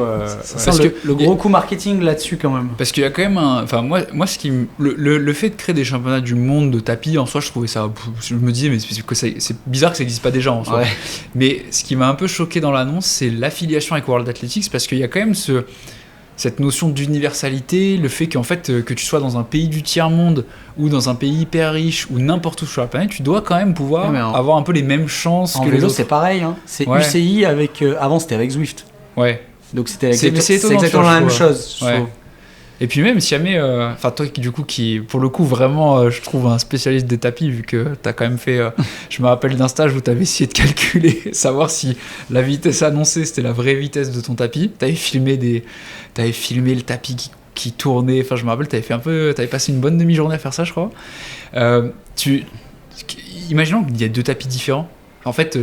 Sans le gros coup marketing là-dessus, quand même. Parce qu'il y a quand même enfin moi ce qui le fait de créer des championnats du monde de tapis en soi, je trouvais ça, je me disais mais c'est bizarre que ça n'existe pas déjà en soi. Ouais. Mais ce qui m'a un peu choqué dans l'annonce, c'est l'affiliation avec World Athletics, parce qu'il y a quand même cette notion d'universalité, le fait qu'en fait que tu sois dans un pays du tiers-monde ou dans un pays hyper riche ou n'importe où sur la planète, tu dois quand même pouvoir Ouais, mais avoir un peu les mêmes chances En que les vélo, autres. c'est pareil. Hein. C'est Ouais. UCI avec. Avant, c'était avec Zwift. Ouais. Donc c'était C'est étonnant, exactement tu vois, la même je trouve. chose. je Ouais. trouve. Et puis même si jamais, enfin toi qui du coup qui pour le coup vraiment je trouve un spécialiste des tapis, vu que t'as quand même fait, je me rappelle d'un stage où t'avais essayé de calculer, savoir si la vitesse annoncée c'était la vraie vitesse de ton tapis. T'avais filmé le tapis qui tournait, enfin je me rappelle t'avais passé une bonne demi-journée à faire ça je crois. Imaginons qu'il y a deux tapis différents. En fait,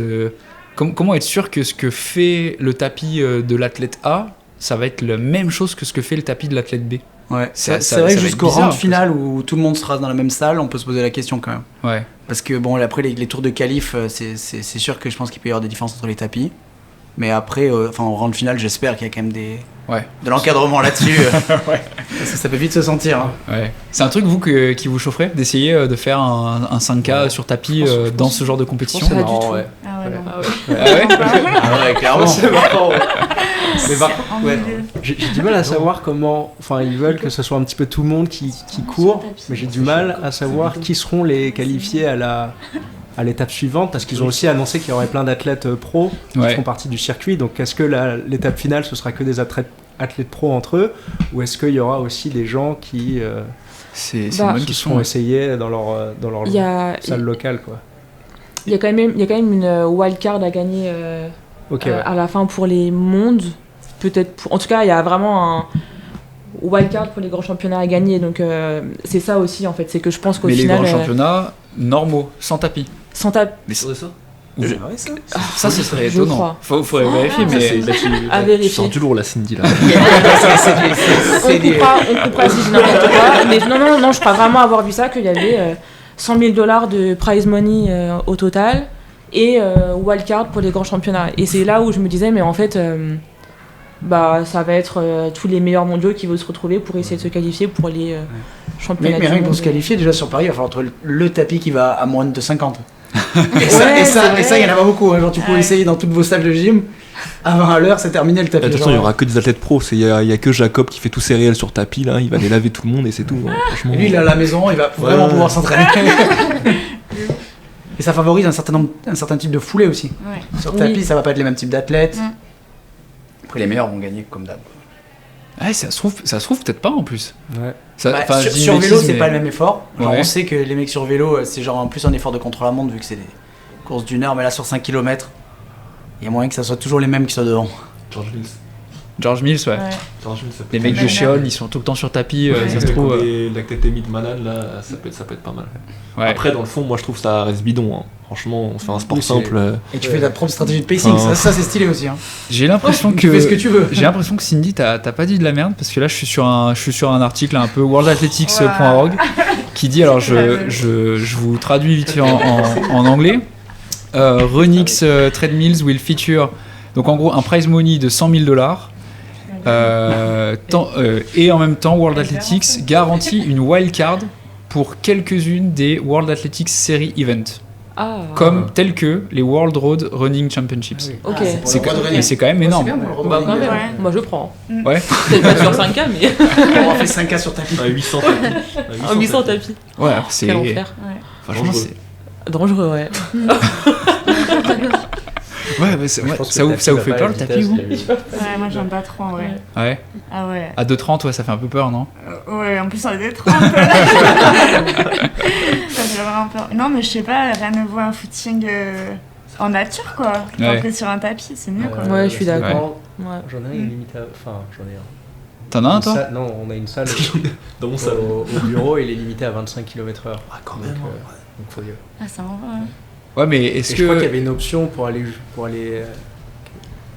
comment être sûr que ce que fait le tapis de l'athlète A, ça va être la même chose que ce que fait le tapis de l'athlète B? Ouais. Ça- C'est ça- vrai ça que va jusqu'au être bizarre, round final où tout le monde sera dans la même salle, on peut se poser la question quand même. Ouais. Parce que bon, après les tours de qualif, c'est sûr que je pense qu'il peut y avoir des différences entre les tapis. Mais après, en round final, j'espère qu'il y a quand même Ouais. de l'encadrement là-dessus. Parce que ça peut vite se sentir. Hein. Ouais. C'est un truc qui vous chaufferait d'essayer de faire un 5K sur tapis dans ce genre de compétition? C'est Pas marrant, du tout. ouais. Ah ouais, non. Ah ouais Ah ouais, clairement. C'est marrant, ouais. Mais par contre, En ouais, milieu. j'ai du mal à savoir comment. Enfin, ils veulent que ce soit un petit peu tout le monde qui court, mais j'ai du mal à savoir qui seront les qualifiés à l'étape suivante, parce qu'ils ont aussi annoncé qu'il y aurait plein d'athlètes pros qui Ouais. font partie du circuit. Donc, est-ce que l'étape finale, ce sera que des athlètes pros entre eux, ou est-ce qu'il y aura aussi des gens qui C'est Bah, une bonne qui question. seront Ouais. essayés dans leur Il y a, salle locale, quoi? il y a quand même une wildcard à gagner Ok, ouais. à la fin pour les mondes. Peut-être en tout cas, il y a vraiment un wildcard pour les grands championnats à gagner. Donc c'est ça aussi en fait. C'est que je pense qu'au Mais les final. grands championnats normaux, sans tapis. sans ta... Mais C'est ça. ça, ce serait je étonnant. crois. Faudrait vérifier, mais À Tu vérifier. sors du lourd, la Cindy, là. On coupera si je dis n'importe quoi. Mais non, je crois vraiment avoir vu ça, qu'il y avait $100 000 de prize money au total et wildcard pour les grands championnats. Et c'est là où je me disais, mais en fait, ça va être tous les meilleurs mondiaux qui vont se retrouver pour essayer de se qualifier pour les championnats Mais du rien que monde. pour se qualifier, déjà sur Paris, il va falloir trouver le tapis qui va à moins de 50. Et Ouais, ça, c'est il y en a pas beaucoup. Hein. Genre, tu peux essayer dans toutes vos salles de gym. À 20 à l'heure, c'est terminé le tapis. Attention, il y aura que des athlètes pros. Il y a que Jacob qui fait tous ses réels sur tapis, là. Il va aller laver tout le monde et c'est tout. Hein. Franchement. Et lui, il est à la maison, il va vraiment Ouais. pouvoir s'entraîner. Et ça favorise un certain type de foulée aussi. Ouais. Sur Oui. tapis, ça va pas être les mêmes types d'athlètes. Mm. Après, les meilleurs vont gagner comme d'hab. Ouais, ça se trouve peut-être pas en plus. Ouais. Ça, Bah, enfin, je sur dis sur une vélo, bêtise, c'est mais- pas le même effort. Genre, Ouais. on sait que les mecs sur vélo, c'est genre en plus un effort de contre-la-montre vu que c'est des courses d'une heure, mais là sur 5 km, il y a moyen que ça soit toujours les mêmes qui soient devant. George Mills. George Mills, ouais. George Mills, ça peut Les être mecs pas de mal. Sheol, ils sont tout le temps sur tapis, Ouais, ça se trouve. L'actétémie de Manan, là, ça peut être pas mal. Ouais. Après, dans le fond, moi je trouve ça reste bidon. Hein. Franchement, on fait un sport Oui, c'est- simple. Et tu fais ta propre stratégie de pacing, Enfin, ça c'est stylé aussi. Hein. J'ai l'impression Tu fais ce que tu veux. J'ai l'impression que Cindy, t'as pas dit de la merde parce que là, je suis sur un article un peu worldathletics.org qui dit, alors je vous traduis vite fait en anglais. Runix Treadmills will feature, donc en gros, un prize money de $100 000 et en même temps, World Athletics garantit une wildcard pour quelques-unes des World Athletics Series Events, tels que les World Road Running Championships. Ok. Mais c'est quand même énorme. C'est bien pour le Bah, road quand running. même. Ouais. Moi je prends. Ouais. Peut-être pas sur 5K, mais On fait 5K sur tapis. À 800 tapis. en 800 tapis. Ouais, c'est Quel enfer. franchement, Dangereux. c'est Dangereux, ouais. ouais, mais c'est- Je ouais, pense que ça le vous tapis ça vous va fait pas peur à le la tapis, vous? vitesse, Ouais, moi j'aime pas trop en vrai. Ouais. Ah ouais. À 2,30, ouais, ça fait un peu peur, non? Ouais, en plus on est 30. Ça fait vraiment peur. Non, mais je sais pas, rien ne vaut un footing en nature quoi. Ouais. Quand t'es sur un tapis, c'est mieux quoi. Ouais, je suis d'accord. Ouais. Ouais. J'en ai un, il est limité à... Enfin, j'en ai un. T'en as un, Une toi? salle- Non, on a une salle Dans mon salon. au bureau, il est limité à 25 km/h. Ah, quand Donc, même. donc faut y aller. Ah, ça en va. Ouais. Ouais, mais Et est-ce je crois qu'il y que. avait une option pour aller...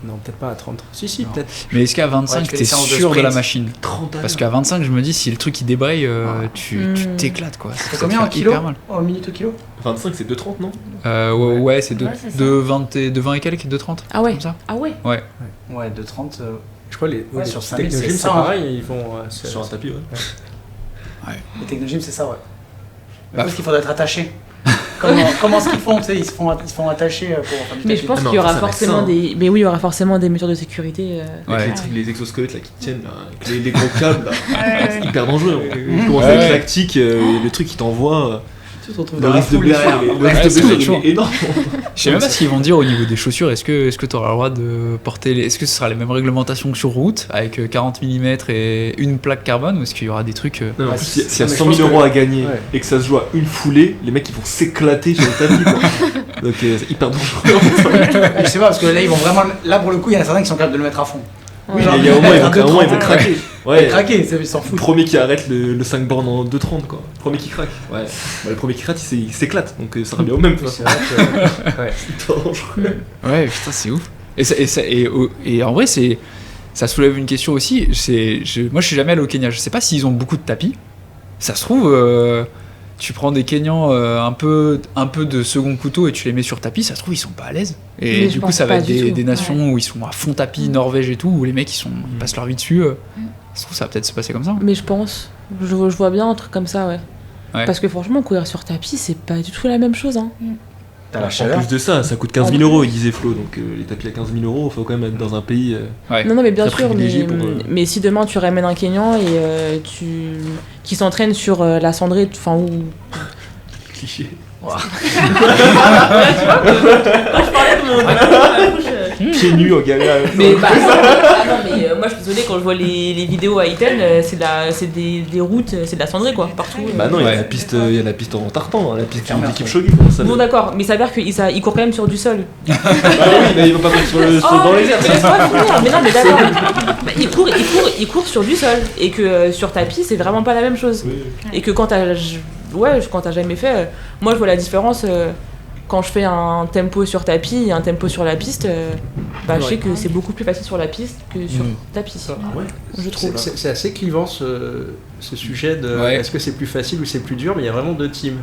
Non, peut-être pas à 30. Si, Non. peut-être. Mais est-ce qu'à Ouais, 25, tu fais t'es des séances de sûr de la sprint. machine? 30 Parce qu'à 25, je me dis, si le truc il débraye, tu Hmm. t'éclates quoi. Ça C'est te combien fait en kilo hyper mal. En minute au kilo 25, c'est 2,30, non? Ouais, c'est de, Ouais, c'est ça. de 20 et quelques et de 30. Ah ouais. Comme ça. Ah ouais. Ouais, de 30. Je crois les Ouais, sur 5000, Technogym, c'est c'est ça, hein. pareil, ils vont... Sur un tapis, ouais. Les technogym, c'est ça, ouais. Je Bah, pense qu'il faudrait être attaché. Comment est-ce qu'ils font tu sais, ils se font attacher pour faire du Mais tapis. je pense Non, qu'il y aura ça va être forcément ça, hein. des. Mais oui, il y aura forcément des mesures de sécurité. Ouais. Avec les exosquelettes là qui tiennent, là, avec les gros câbles, là. Ouais. C'est hyper dangereux. On commence Ouais. avec lactique, le truc qui t'envoie. Tu te retrouves Le dans la risque de foule blessure, derrière. le Ouais, risque de ça va être blessure chaud. il est énorme. Je sais même pas ce qu'ils vont dire au niveau des chaussures. Est-ce que tu auras le droit de porter Est-ce que ce sera les mêmes réglementations que sur route avec 40 mm et une plaque carbone, ou est-ce qu'il y aura des trucs Non, en Ouais, plus, c'est- s'il y a mais je 100 pense 000 que- euros à gagner Ouais. et que ça se joue à une foulée, les mecs ils vont s'éclater sur le tapis. Quoi. Donc c'est hyper dangereux. Je sais pas, parce que là, ils vont vraiment. Là, pour le coup, il y en a certains qui sont capables de le mettre à fond. Ouais. genre, Il y a au moins, un ils vont, deux-trente, craquer. Ils Ouais. craquer, ils s'en Le foutent. premier qui arrête le 5 bornes en 2,30 quoi. Le premier qui craque. Ouais. Bah, le premier qui craque il s'éclate. Donc ça revient au même. Oui, c'est vrai que... ouais. C'est hyper dangereux. Ouais, putain, c'est ouf. Et en vrai, ça soulève une question aussi. Moi, je suis jamais allé au Kenya. Je sais pas s'ils ont beaucoup de tapis. Ça se trouve, tu prends des Kenyans un peu de second couteau et tu les mets sur tapis, ça se trouve ils sont pas à l'aise. Et Mais du je coup pense ça va pas être du tout. des nations où ils sont à fond tapis, Norvège et tout, où les mecs ils passent leur vie dessus. Ça se trouve ça va peut-être se passer comme ça. Mais je pense, je vois bien un truc comme ça, ouais. Ouais. Parce que franchement, courir sur tapis, c'est pas du tout la même chose. Hein. T'as la En chaleur. plus de ça, ça coûte 15 000 euros, il disait Flo. Donc les tapis à 15 000 euros, il faut quand même être dans un pays. Ouais. Non, mais bien Très sûr, mais, privilégié pour, mais si demain tu ramènes un Kenyan et qui s'entraîne sur la cendrée, enfin, ou. Cliché. Je parlais de mon. Pieds nus en galère. Mais bah, ah non, mais moi je suis désolée quand je vois les vidéos à Iten, c'est des routes, c'est de la cendrée quoi, partout. Bah non, il y a Ouais. la piste en tartan, la piste Clairement. d'équipe Shogi. Comment ça Bon va d'accord, mais ça veut dire qu'il court quand même sur du sol. Bah oui, mais il va pas mettre dans les airs. Mais laisse-moi finir, mais non mais d'accord. Bah, il court sur du sol et que sur tapis c'est vraiment pas la même chose. Oui. Et que quand t'as jamais fait, moi je vois la différence quand je fais un tempo sur tapis et un tempo sur la piste, bah, je sais que c'est beaucoup plus facile sur la piste que sur tapis. Ah ouais. Je trouve. C'est assez clivant ce sujet de Ouais. est-ce que c'est plus facile ou c'est plus dur, mais il y a vraiment deux teams.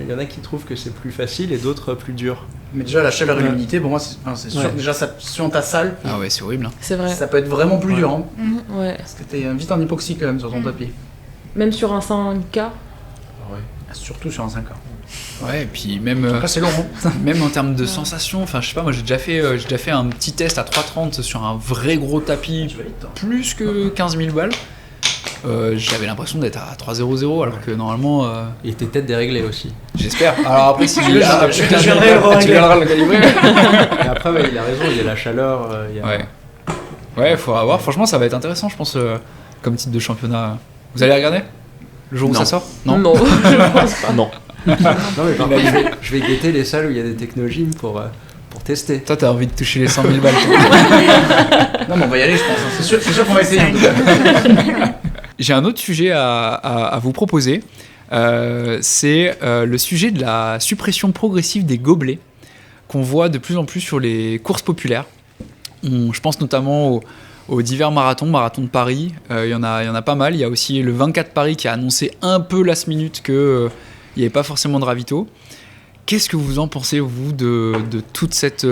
Il y en a qui trouvent que c'est plus facile et d'autres plus dur. Mais déjà, la chaleur et l'humidité, pour moi, c'est sûr. Ouais. Déjà, ça, sur ta salle, Ah ouais, c'est horrible. Hein. C'est vrai. ça peut être vraiment plus dur. Hein, Ouais. parce que t'es vite en hypoxie quand même sur ton tapis. Même sur un 5K. Surtout sur un 5K. Ouais, et puis même, Après, c'est long. Hein. même en termes de sensations, enfin je sais pas, moi j'ai déjà fait un petit test à 3,30 sur un vrai gros tapis, plus que 15 000 balles. J'avais l'impression d'être à 3,00 alors que normalement, Et tes têtes déréglées aussi. j'espère. Alors après, si tu veux, je viendrai le régler. tu viendras le calibrer. Et après, ouais, il a raison, il y a la chaleur. Il y a... Ouais. Ouais, faudra voir. Franchement, ça va être intéressant, je pense, comme titre de championnat. Vous allez regarder le jour où Non. ça sort? Non, je pense pas. Non. Non, mais par contre, je vais guetter les salles où il y a des technogymes pour tester. Toi, t'as envie de toucher les 100 000 balles. toi. Non, mais on va y aller, je pense. hein. C'est sûr qu'on va essayer. En tout cas. J'ai un autre sujet à vous proposer. C'est le sujet de la suppression progressive des gobelets qu'on voit de plus en plus sur les courses populaires. Je pense notamment aux divers marathon de Paris. Il y en a pas mal. Il y a aussi le 24 Paris qui a annoncé un peu last minute qu'il n'y avait pas forcément de ravito. Qu'est-ce que vous en pensez, vous, de toute cette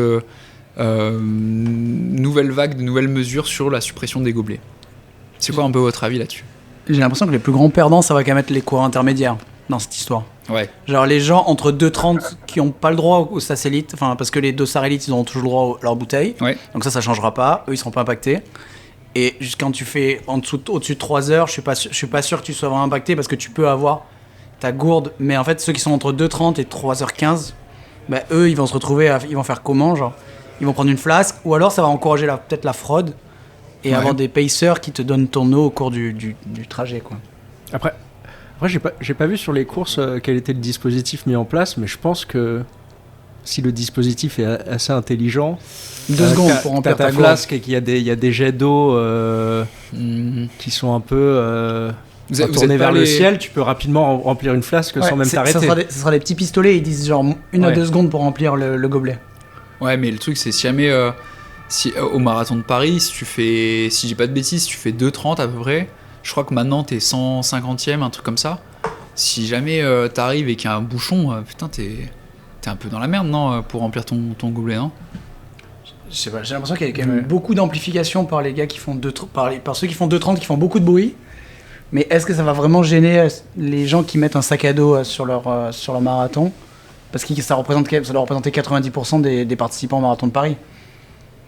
nouvelle vague, de nouvelles mesures sur la suppression des gobelets? C'est quoi un peu votre avis là-dessus? J'ai l'impression que les plus grands perdants, ça va qu'à mettre les coureurs intermédiaires dans cette histoire. Ouais. Genre les gens entre 2,30 qui n'ont pas le droit au SAS Elite, enfin parce que les dossards Elite ils auront toujours le droit à leur bouteille, Ouais. donc ça changera pas, eux ils seront pas impactés. Et quand tu fais au-dessus de 3 heures, je suis pas sûr que tu sois vraiment impacté parce que tu peux avoir ta gourde, mais en fait ceux qui sont entre 2h30 et 3h15, bah, eux ils vont se retrouver, ils vont faire comment, genre ils vont prendre une flasque, ou alors ça va encourager peut-être la fraude et Ouais. avoir des pacers qui te donnent ton eau au cours du trajet quoi. Après j'ai pas vu sur les courses quel était le dispositif mis en place, mais je pense que si le dispositif est assez intelligent, 2 secondes pour t'as remplir ta ta gourde. flasque et qu'il y a des jets d'eau Mhm. qui sont un peu Vous êtes tournés pas vers le les- ciel, tu peux rapidement remplir une flasque sans même Ça t'arrêter. sera des petits pistolets, ils disent genre 1 à Ouais. 2 secondes pour remplir le gobelet. Ouais, mais le truc, c'est si jamais au marathon de Paris, si je dis pas de bêtises, si tu fais 2,30 à peu près, je crois que maintenant t'es 150e, un truc comme ça. Si jamais t'arrives et qu'il y a un bouchon, putain, t'es un peu dans la merde, non, pour remplir ton gobelet, non? Je sais pas, j'ai l'impression qu'il y a quand même beaucoup d'amplification par les gars qui font par ceux qui font 2,30 qui font beaucoup de bruit. Mais est-ce que ça va vraiment gêner les gens qui mettent un sac à dos sur leur marathon? Parce que ça doit représenter 90% des participants au marathon de Paris.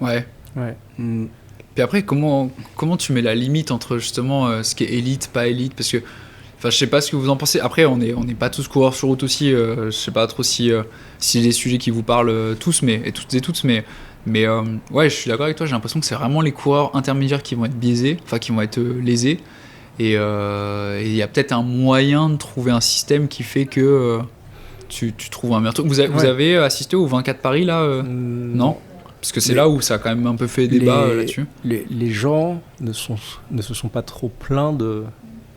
Ouais. Ouais. Puis après, comment tu mets la limite entre justement ce qui est élite, pas élite? Parce que, enfin, je sais pas ce que vous en pensez. Après, on n'est pas tous coureurs sur route aussi. Je sais pas trop si c'est des sujets qui vous parlent tous, et toutes, mais ouais, je suis d'accord avec toi. J'ai l'impression que c'est vraiment les coureurs intermédiaires qui vont être biaisés, enfin qui vont être lésés. Et il y a peut-être un moyen de trouver un système qui fait que tu trouves un meilleur truc. Vous avez assisté au 24 Paris là Non? Parce que c'est là où ça a quand même un peu fait débat là-dessus. Les gens ne se sont pas trop plaints de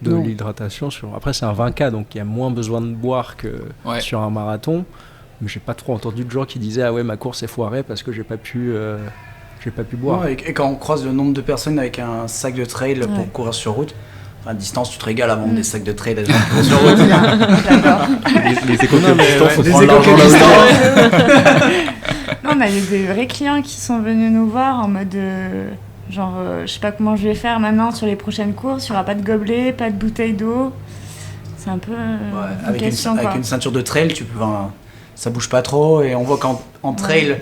Non. l'hydratation. Après, c'est un 20K, donc il y a moins besoin de boire que sur un marathon. Mais j'ai pas trop entendu de gens qui disaient « Ah ouais, ma course est foirée parce que j'ai pas pu boire. Ouais, et quand on croise le nombre de personnes avec un sac de trail pour courir sur route, Enfin, distance, tu te régales à vendre des sacs de trail à des gens qui courent sur route. J'adore. Les éco-clubs distance, faut les prendre l'argent là Non, on a eu des vrais clients qui sont venus nous voir en mode genre, je sais pas comment je vais faire maintenant sur les prochaines courses, il n'y aura pas de gobelet, pas de bouteille d'eau. C'est un peu une question, avec quoi. une ceinture de trail, ça bouge pas trop. Et on voit qu'en trail,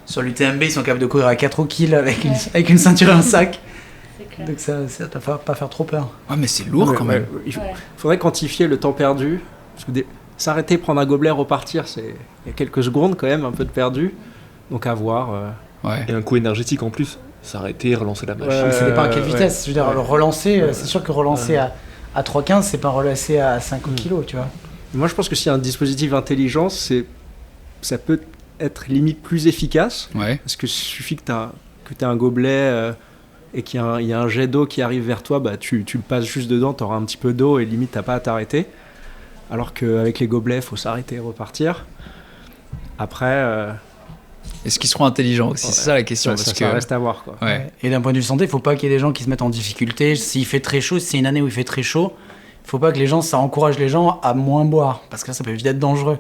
sur l'UTMB, ils sont capables de courir à 4 au kill avec une ceinture et un sac. C'est clair. Donc ça ne va pas faire trop peur. Ouais, mais c'est lourd quand même. Il faudrait quantifier le temps perdu. Parce que s'arrêter, prendre un gobelet, repartir, il y a quelques secondes quand même, un peu de perdu. Donc à voir. Ouais. Et un coup énergétique en plus. S'arrêter, relancer la machine. Ça dépend à quelle ouais. vitesse. Je veux dire, le relancer, c'est sûr que relancer à 3,15, c'est pas relancer à 5 kg, tu vois. Moi, je pense que s'il y a un dispositif intelligent, ça peut être limite plus efficace. Ouais. Parce que suffit que tu aies un gobelet et qu'il y a un jet d'eau qui arrive vers toi, bah, tu le passes juste dedans, tu auras un petit peu d'eau et limite, tu n'as pas à t'arrêter. Alors qu'avec les gobelets, il faut s'arrêter et repartir. Après, Est-ce qu'ils seront intelligents aussi? C'est ça la question. ça, parce ça que... reste à voir, quoi. Ouais. Et d'un point de vue santé, il faut pas qu'il y ait des gens qui se mettent en difficulté. S'il fait très chaud, si c'est une année où il fait très chaud, il faut pas que ça encourage les gens à moins boire. Parce que là, ça peut vite être dangereux.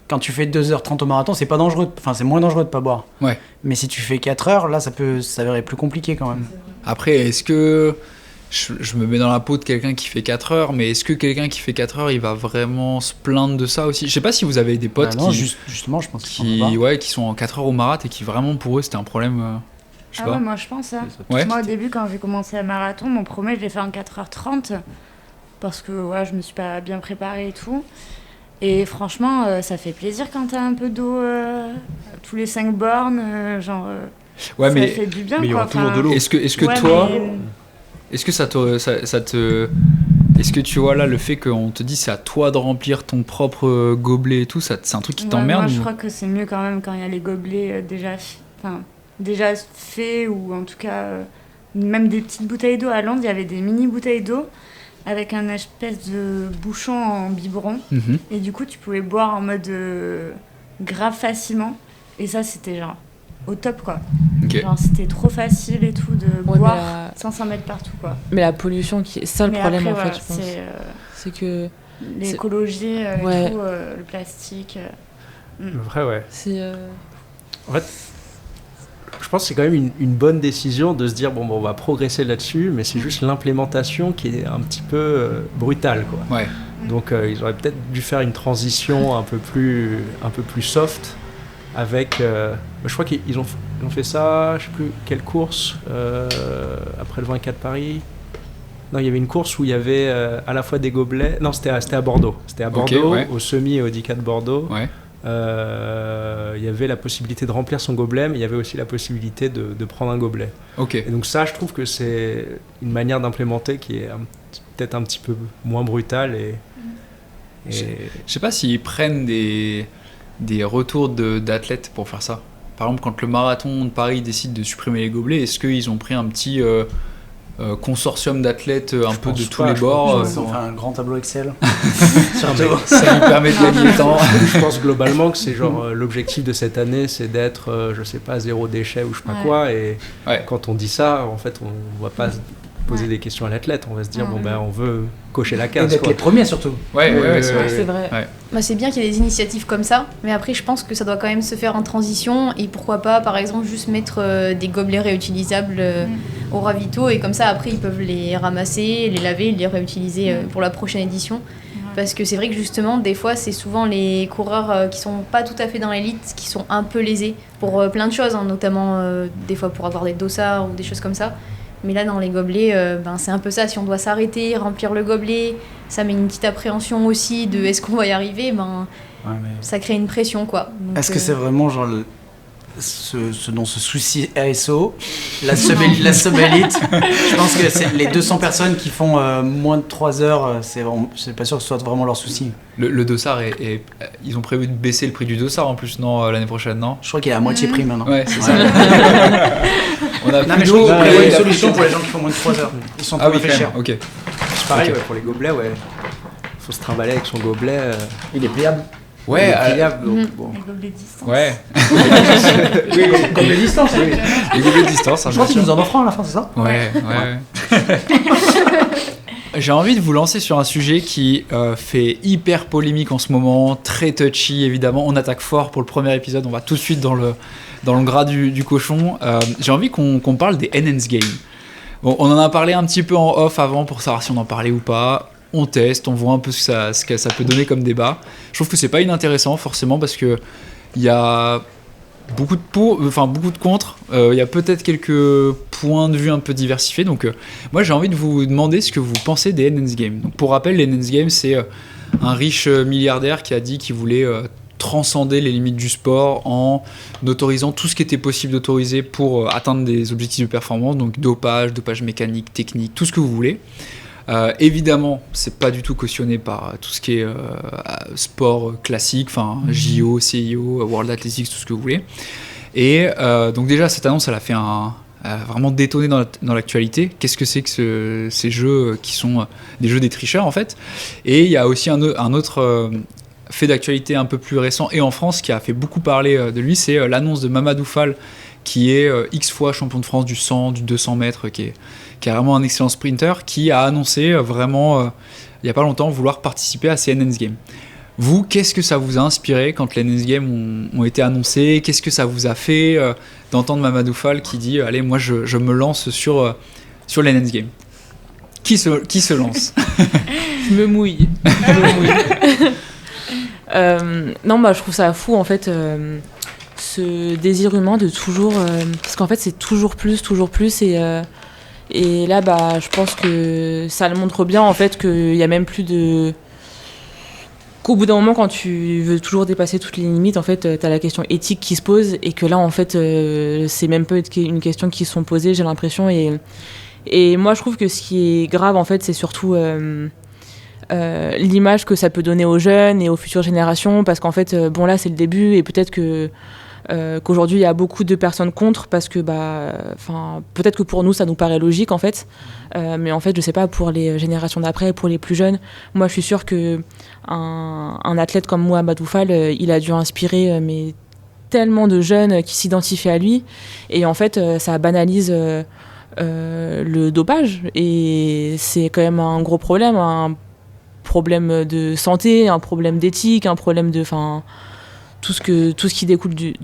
Quand tu fais 2h30 au marathon, c'est pas dangereux. Enfin, c'est moins dangereux de pas boire. Ouais. Mais si tu fais 4 heures, là, ça peut s'avérer plus compliqué quand même. Après, est-ce que je me mets dans la peau de quelqu'un qui fait 4 heures, mais est-ce que quelqu'un qui fait 4 heures, il va vraiment se plaindre de ça aussi? Je sais pas si vous avez des potes Non, qui, justement, je pense qu'ils s'en vont qui sont en 4 heures au marathon et qui vraiment pour eux c'était un problème. Je sais Ah pas. ouais, moi je pense. Hein. Ouais. Moi au début, quand j'ai commencé le marathon, mon premier, je l'ai fait en 4h30 parce que je me suis pas bien préparée et tout. Et franchement, ça fait plaisir quand t'as un peu d'eau tous les 5 bornes, Ouais, ça mais fait du bien. mais il y quoi. aura toujours de l'eau. est-ce que Ouais, toi, mais- est-ce que ça te est-ce que tu vois là le fait qu'on te dit c'est à toi de remplir ton propre gobelet et tout, c'est un truc qui Ouais, t'emmerde? Moi, je ou- crois que c'est mieux quand même quand il y a les gobelets déjà faits ou en tout cas même des petites bouteilles d'eau. À Londres, il y avait des mini bouteilles d'eau avec un espèce de bouchon en biberon Mhm. et du coup, tu pouvais boire en mode grave facilement et ça, c'était genre au top quoi. Ok. Genre, c'était trop facile et tout de Ouais, boire sans s'en mettre partout quoi. mais la pollution, c'est ça le Mais problème après, en fait, voilà, je pense. C'est que l'écologie et Ouais. tout, le plastique. Vrai, ouais. c'est. En fait, je pense que c'est quand même une bonne décision de se dire bon, on va progresser là-dessus, mais c'est juste l'implémentation qui est un petit peu brutale, quoi. Ouais. Donc ils auraient peut-être dû faire une transition un peu plus soft avec. Je crois qu'ils ont fait ça, je sais plus quelle course après le 24 Paris. Non, il y avait une course où il y avait à la fois des gobelets. Non, c'était à Bordeaux. C'était à Bordeaux, ouais. au semi et au 10K de Bordeaux. Ouais. Il y avait la possibilité de remplir son gobelet, mais il y avait aussi la possibilité de prendre un gobelet. Ok. Et donc ça, je trouve que c'est une manière d'implémenter qui est peut-être un petit peu moins brutale. Je sais pas s'ils prennent des retours d'athlètes pour faire ça. Par exemple, quand le marathon de Paris décide de supprimer les gobelets, est-ce qu'ils ont pris un petit consortium d'athlètes un peu de pense tous pas, les je bords Ils ont fait un grand tableau Excel. Ah, mais Ça lui permet de gagner le temps. je pense globalement que c'est genre l'objectif de cette année, c'est d'être, je sais pas, zéro déchet ou je sais pas Ouais. quoi. Et Ouais. quand on dit ça, en fait, on va pas se poser des questions à l'athlète. On va se dire, Ouais. on veut cocher la Et case. d'être Quoi. les premiers surtout. Ouais, c'est vrai. C'est vrai. Ouais. Bah, c'est bien qu'il y ait des initiatives comme ça, mais après je pense que ça doit quand même se faire en transition et pourquoi pas par exemple juste mettre des gobelets réutilisables au ravito et comme ça après ils peuvent les ramasser, les laver, les réutiliser pour la prochaine édition. Parce que c'est vrai que justement des fois c'est souvent les coureurs qui sont pas tout à fait dans l'élite qui sont un peu lésés pour plein de choses, hein, notamment des fois pour avoir des dossards ou des choses comme ça. Mais là, dans les gobelets, c'est un peu ça. Si on doit s'arrêter, remplir le gobelet, ça met une petite appréhension aussi de est-ce qu'on va y arriver. Ça crée une pression, quoi. Donc, Est-ce que c'est vraiment genre ce dont se soucie ASO, la sub-élite? Je pense que c'est les 200 personnes qui font moins de 3 heures, c'est pas sûr que ce soit vraiment leur souci. Le dossard ils ont prévu de baisser le prix du dossard en plus, non, l'année prochaine, non? Je crois qu'il est à moitié prix maintenant. Ouais, c'est ça. On a Non, plus mais je d'eau, crois qu'il mais- y a une solution pour les gens qui font moins de 3 heures. Ils sont Ah trop oui, quand fait même, cher. ok. C'est pareil, Ok. ouais, pour les gobelets, ouais. Faut se trimballer avec son gobelet. Il est pliable. il Ouais, est pliable, donc, bon. Les gobelets de distance. ouais. Comme les distances. Les gobelets de distance, hein, Je crois bien qu'ils sûr. nous en offrent à la fin, c'est ça? Ouais. j'ai envie de vous lancer sur un sujet qui fait hyper polémique en ce moment, très touchy évidemment. On attaque fort pour le premier épisode, on va tout de suite dans le gras du cochon. J'ai envie qu'on parle des Enhanced Games. Bon, on en a parlé un petit peu en off avant pour savoir si on en parlait ou pas. On teste, on voit un peu ce que ça peut donner comme débat. Je trouve que c'est pas inintéressant forcément parce que il y a beaucoup de pour, enfin beaucoup de contre. Il y a peut-être quelques points de vue un peu diversifiés. Donc moi j'ai envie de vous demander ce que vous pensez des Enhanced Games. Donc, pour rappel, les Enhanced Games c'est un riche milliardaire qui a dit qu'il voulait transcender les limites du sport en autorisant tout ce qui était possible d'autoriser pour atteindre des objectifs de performance. Donc dopage mécanique, technique, tout ce que vous voulez. Évidemment, c'est pas du tout cautionné par tout ce qui est sport classique, enfin JO, CIO, World Athletics, tout ce que vous voulez. Et donc déjà, cette annonce, elle a fait vraiment détonner dans l'actualité. Qu'est-ce que c'est que ces jeux qui sont des jeux des tricheurs en fait? Et il y a aussi un autre fait d'actualité un peu plus récent et en France qui a fait beaucoup parler de lui, c'est l'annonce de Mamadou Fall qui est X fois champion de France du 100, du 200 mètres, qui est vraiment un excellent sprinter, qui a annoncé vraiment, il n'y a pas longtemps, vouloir participer à ces Enhanced Games. Vous, qu'est-ce que ça vous a inspiré quand les Enhanced Games ont été annoncés? Qu'est-ce que ça vous a fait d'entendre Mamadou Fall qui dit « Allez, moi, je me lance sur les Enhanced Games ». Qui se lance? Je me mouille. Non, bah, je trouve ça fou, en fait, ce désir humain de toujours... parce qu'en fait, c'est toujours plus, et là, bah, je pense que ça le montre bien, en fait, qu'il y a même plus de... Qu'au bout d'un moment, quand tu veux toujours dépasser toutes les limites, en fait, t'as la question éthique qui se pose, et que là, en fait, c'est même pas une question qui se sont posées, j'ai l'impression, et moi, je trouve que ce qui est grave, en fait, c'est surtout... l'image que ça peut donner aux jeunes et aux futures générations, parce qu'en fait, bon là c'est le début et peut-être qu'aujourd'hui il y a beaucoup de personnes contre, parce que peut-être que pour nous ça nous paraît logique en fait, mais en fait je sais pas, pour les générations d'après, pour les plus jeunes, moi je suis sûre que un athlète comme Mamadou Fall, il a dû inspirer mais tellement de jeunes qui s'identifient à lui, et en fait ça banalise le dopage, et c'est quand même un gros problème, un problème de santé, un problème d'éthique, un problème de, tout ce qui découle du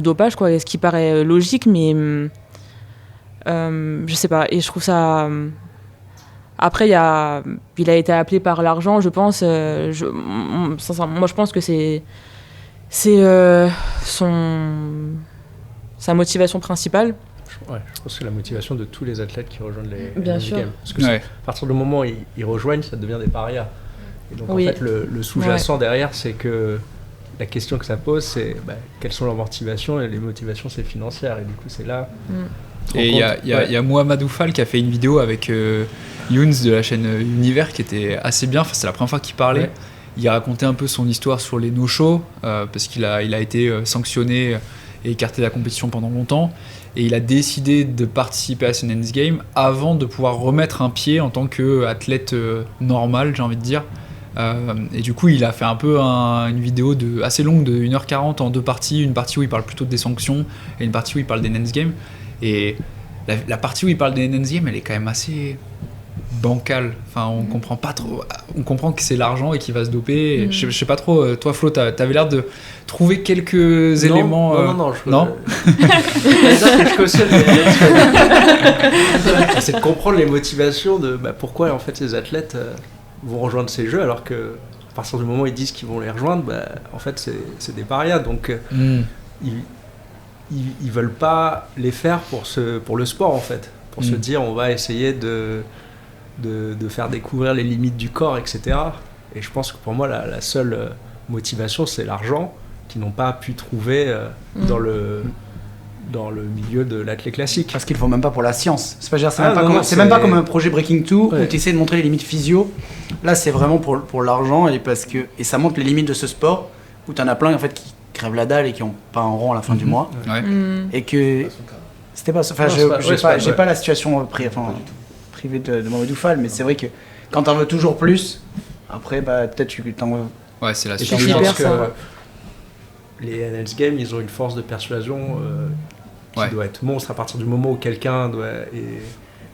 dopage, quoi, ce qui paraît logique, mais je sais pas, et je trouve ça... Après, il a été appelé par l'argent, je pense. Sincèrement, moi, je pense que c'est sa motivation principale. Ouais, je pense que c'est la motivation de tous les athlètes qui rejoignent les sûr. Games. Parce que à partir du moment où ils rejoignent, ça devient des parias. Et donc oui. en fait, le sous-jacent derrière, c'est que la question que ça pose, c'est quelles sont leurs motivations, et les motivations, c'est financière. Et du coup, c'est là... Et il y a Mamadou Fall qui a fait une vidéo avec Younes de la chaîne Univers qui était assez bien. Enfin, c'est la première fois qu'il parlait. Ouais. Il a raconté un peu son histoire sur les no-shows, parce qu'il a été sanctionné et écarté de la compétition pendant longtemps. Et il a décidé de participer à ces Enhanced Games avant de pouvoir remettre un pied en tant qu'athlète normal, j'ai envie de dire. Et du coup, il a fait un peu une vidéo assez longue de 1h40 en deux parties. Une partie où il parle plutôt des sanctions et une partie où il parle des Enhanced Games. Et la partie où il parle des Enhanced Games, elle est quand même assez bancale. Enfin, on comprend pas trop. On comprend que c'est l'argent et qu'il va se doper. Je sais pas trop. Toi, Flo, t'avais l'air de trouver quelques éléments. Non. Je cautionne. C'est de comprendre les motivations de pourquoi en fait ces athlètes vont rejoindre ces jeux, alors que à partir du moment où ils disent qu'ils vont les rejoindre, en fait c'est des parias. Donc ils veulent pas les faire pour le sport en fait, pour se dire on va essayer de faire découvrir les limites du corps, etc. Et je pense que pour moi la seule motivation, c'est l'argent qu'ils n'ont pas pu trouver dans le milieu de l'athlète classique. Parce qu'ils ne le font même pas pour la science. C'est même pas comme un projet Breaking 2 où tu essaies de montrer les limites physio. Là, c'est vraiment pour l'argent, et ça montre les limites de ce sport où tu en as plein en fait qui crèvent la dalle et qui n'ont pas un rond à la fin du mois. Ouais. Et que c'était pas... Enfin, j'ai pas la situation privée de Mamadou Fall, mais c'est vrai que quand t'en veux toujours plus, après, peut-être tu t'en veux... Ouais, c'est la situation. Je pense que les Enhanced Games, ils ont une force de persuasion qui doit être monstre à partir du moment où quelqu'un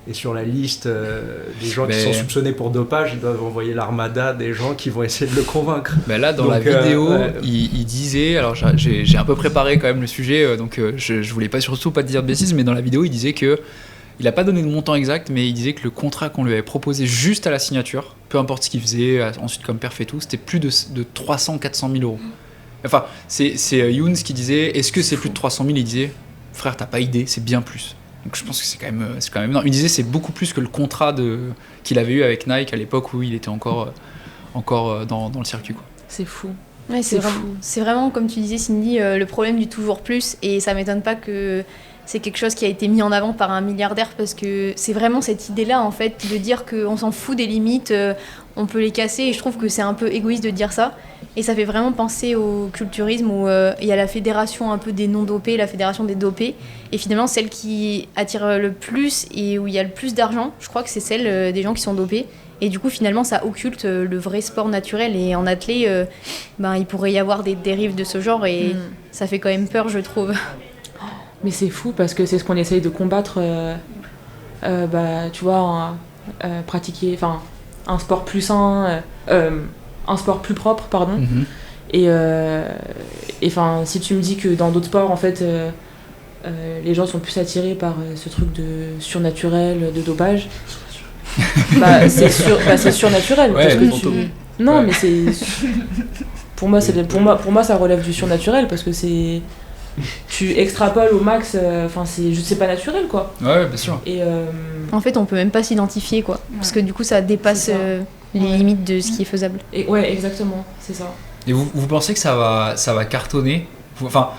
Et sur la liste des gens qui sont soupçonnés pour dopage, ils doivent envoyer l'armada des gens qui vont essayer de le convaincre. Ben là, dans la vidéo, il disait, alors j'ai un peu préparé quand même le sujet, donc je voulais surtout pas te dire de bêtises, mais dans la vidéo, il disait que il n'a pas donné de montant exact, mais il disait que le contrat qu'on lui avait proposé juste à la signature, peu importe ce qu'il faisait, ensuite comme perf et tout, c'était plus de 300-400 000 euros. Enfin, c'est Younes qui disait, est-ce que c'est plus de 300 000 ? Il disait, frère, t'as pas idée, c'est bien plus. Donc je pense que c'est quand même énorme. Il disait c'est beaucoup plus que le contrat qu'il avait eu avec Nike à l'époque où il était encore dans le circuit, quoi. C'est fou. Ouais, c'est vraiment, comme tu disais Cindy, le problème du toujours plus, et ça m'étonne pas que c'est quelque chose qui a été mis en avant par un milliardaire, parce que c'est vraiment cette idée-là, en fait, de dire qu'on s'en fout des limites, on peut les casser, et je trouve que c'est un peu égoïste de dire ça. Et ça fait vraiment penser au culturisme où il y a la fédération un peu des non-dopés, la fédération des dopés, et finalement celle qui attire le plus et où il y a le plus d'argent, je crois que c'est celle des gens qui sont dopés. Et du coup, finalement, ça occulte le vrai sport naturel. Et en athlé, il pourrait y avoir des dérives de ce genre, et ça fait quand même peur, je trouve. Mais c'est fou parce que c'est ce qu'on essaye de combattre, tu vois, pratiquer un sport plus sain, un sport plus propre, pardon. Et si tu me dis que dans d'autres sports, en fait, les gens sont plus attirés par ce truc de surnaturel, de dopage, c'est surnaturel. Ouais, parce que non, mais c'est... Pour moi, ça relève du surnaturel parce que c'est... Tu extrapoles au max, c'est pas naturel, quoi. Ouais, bien sûr. Et en fait, on peut même pas s'identifier, quoi. Parce que du coup, ça dépasse les limites de ce qui est faisable. Et ouais, exactement, c'est ça. Et vous pensez que ça va cartonner ? Enfin,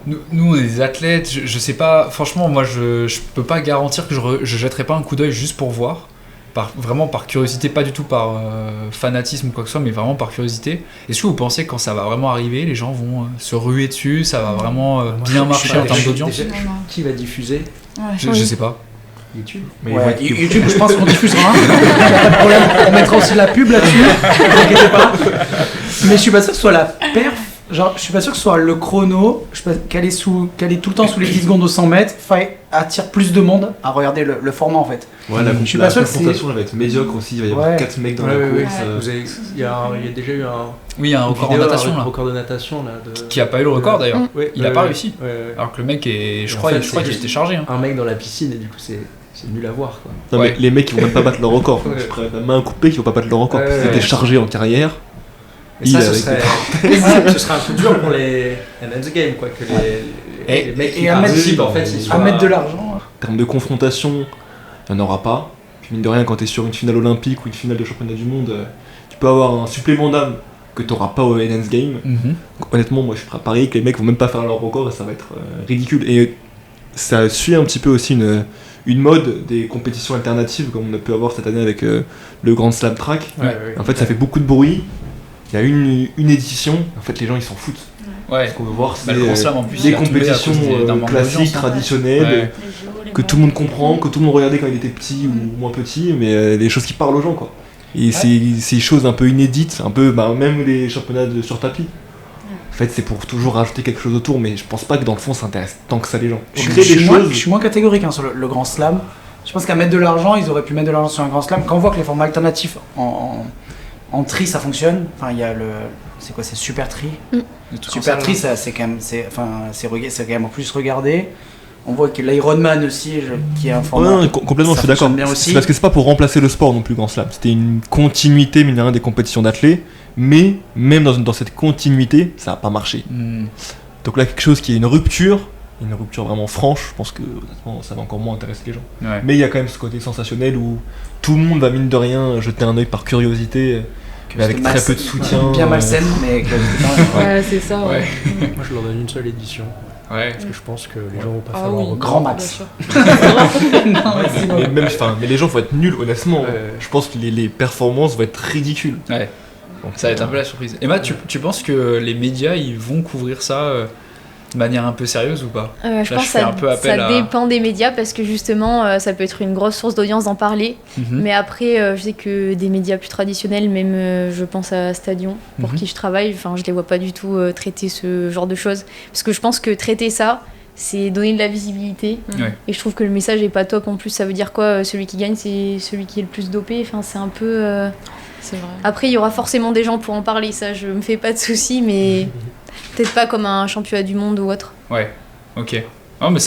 nous, on est des athlètes, je sais pas, franchement, moi, je peux pas garantir que je jetterai pas un coup d'œil juste pour voir. Vraiment par curiosité, pas du tout par fanatisme ou quoi que ce soit, mais vraiment par curiosité. Est-ce que vous pensez que quand ça va vraiment arriver, les gens vont se ruer dessus, ça va vraiment bien marcher en termes d'audience ? Qui va diffuser ? Je sais pas. YouTube. Ouais, YouTube, je pense qu'on diffusera. Pas de problème, on mettra aussi de la pub là-dessus. Ne vous inquiétez pas. Mais je suis pas sûr que ce soit la perf. Genre, je suis pas sûr que ce soit le chrono, qu'elle est tout le temps sous les 10 secondes aux 100 mètres, attire plus de monde à regarder le format, en fait. Ouais, je suis pas sûr que c'est... confrontation va être médiocre aussi, il va y avoir 4 mecs dans la course. Il y a déjà eu un... Oui, il y a un record en natation, là. Record de natation, là. Qui a pas eu le record, d'ailleurs. Il a pas réussi. Ouais. Alors que le mec je crois qu'il était chargé. Un mec dans la piscine, et du coup, c'est nul à voir, quoi. Non, mais les mecs, ils vont même pas battre leur record. Je prends la main coupée qu'ils vont pas battre leur record. Parce qu'ils étaient chargés en carrière. Et ça, ce serait un peu dur pour les Men's Games, quoi, que les mecs qui participent, en fait, ils soient... À mettre de l'argent. En termes de confrontation, il n'y en aura pas. Puis mine de rien, quand tu es sur une finale olympique ou une finale de championnat du monde, tu peux avoir un supplément d'âme que tu n'auras pas au Men's Game. Honnêtement, moi je suis prêt à parier que les mecs vont même pas faire leur record et ça va être ridicule. Et ça suit un petit peu aussi une mode des compétitions alternatives comme on a pu avoir cette année avec le Grand Slam Track. En fait, ça fait beaucoup de bruit. Il y a une édition, en fait les gens ils s'en foutent. Ouais. Ce qu'on veut voir c'est des compétitions classiques, traditionnelles, que tout le monde comprend, que tout le monde regardait quand il était petit ou moins petit, mais les choses qui parlent aux gens, quoi. Et c'est des choses un peu inédites, un peu même les championnats sur tapis. En fait c'est pour toujours rajouter quelque chose autour, mais je pense pas que dans le fond ça intéresse tant que ça les gens. Je suis moins catégorique sur le Grand Slam. Je pense qu'à mettre de l'argent, ils auraient pu mettre de l'argent sur un Grand Slam. Quand on voit que les formats alternatifs en tri ça fonctionne, il y a c'est Super Tri. Super Tri c'est quand même en plus regardé. On voit que l'Ironman aussi qui est un format. Ouais, complètement, je suis d'accord. C'est parce que c'est pas pour remplacer le sport non plus Grand Slam. C'était une continuité mine de rien des compétitions d'athlètes, mais même dans cette continuité, ça a pas marché. Donc là quelque chose qui est une rupture vraiment franche, je pense que honnêtement, ça va encore moins intéresser les gens. Ouais. Mais il y a quand même ce côté sensationnel où tout le monde va mine de rien jeter un œil par curiosité, mais avec très peu de soutien. Bien malsaine, mais ouais, c'est ça. Ouais. Moi je leur donne une seule édition. Ouais. Parce que je pense que les gens vont pas faire leur grand max. Mais les gens vont être nuls, honnêtement. Je pense que les performances vont être ridicules. Ouais. Donc ça va être un peu la surprise. Emma, tu penses que les médias ils vont couvrir ça de manière un peu sérieuse ou pas ? Je pense que ça dépend des médias parce que justement ça peut être une grosse source d'audience d'en parler. Mais après je sais que des médias plus traditionnels, même je pense à Stadion pour qui je travaille, je les vois pas du tout traiter ce genre de choses parce que je pense que traiter ça c'est donner de la visibilité. Ouais. Et je trouve que le message est pas top en plus. Ça veut dire quoi? Celui qui gagne, c'est celui qui est le plus dopé. Enfin, c'est un peu. C'est vrai. Après, il y aura forcément des gens pour en parler. Ça, je me fais pas de soucis, mais peut-être pas comme un championnat du monde ou autre. Ouais, ok. Non, mais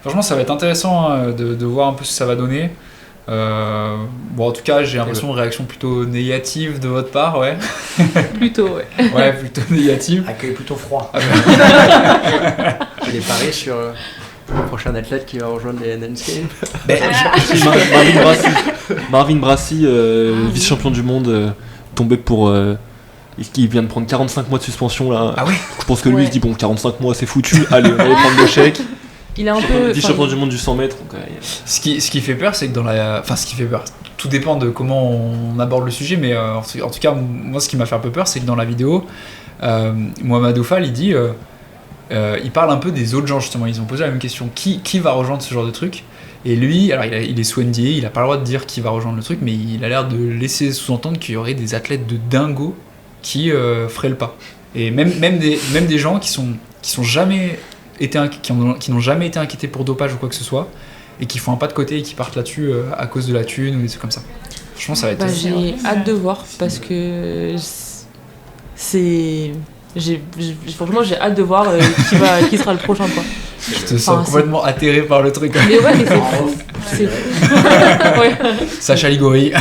franchement, ça va être intéressant de voir un peu ce que ça va donner. Bon, en tout cas, j'ai l'impression de réaction plutôt négative de votre part, ouais. Plutôt, ouais. Ouais, plutôt négative. Accueil plutôt froid. J'ai des paris sur le prochain athlète qui va rejoindre les Enhanced Games. Marvin Brassy, vice-champion du monde, tombé pour... qui vient de prendre 45 mois de suspension là. Ah ouais. Je pense que lui il se dit bon 45 mois c'est foutu, allez on va prendre le chèque. Il est un peu. Vice-champion du monde du 100 mètres. Donc, Ce qui fait peur, c'est que ce qui fait peur, tout dépend de comment on aborde le sujet, mais en tout cas, moi, ce qui m'a fait un peu peur, c'est que dans la vidéo, Mohamed Oufal, il dit, il parle un peu des autres gens, justement. Ils ont posé la même question, qui va rejoindre ce genre de truc? Et lui, alors il est sous NDA, il a pas le droit de dire qui va rejoindre le truc, mais il a l'air de laisser sous-entendre qu'il y aurait des athlètes de dingo qui feraient le pas. Et même des gens qui n'ont jamais été inquiétés pour dopage ou quoi que ce soit, et qui font un pas de côté et qui partent là-dessus à cause de la thune ou des trucs comme ça. Franchement, ça va être... J'ai hâte de voir parce que franchement, j'ai hâte de voir qui sera le prochain, quoi. Je te sens complètement atterré par le truc. Mais ouais, mais c'est ouais. Sacha Ligori.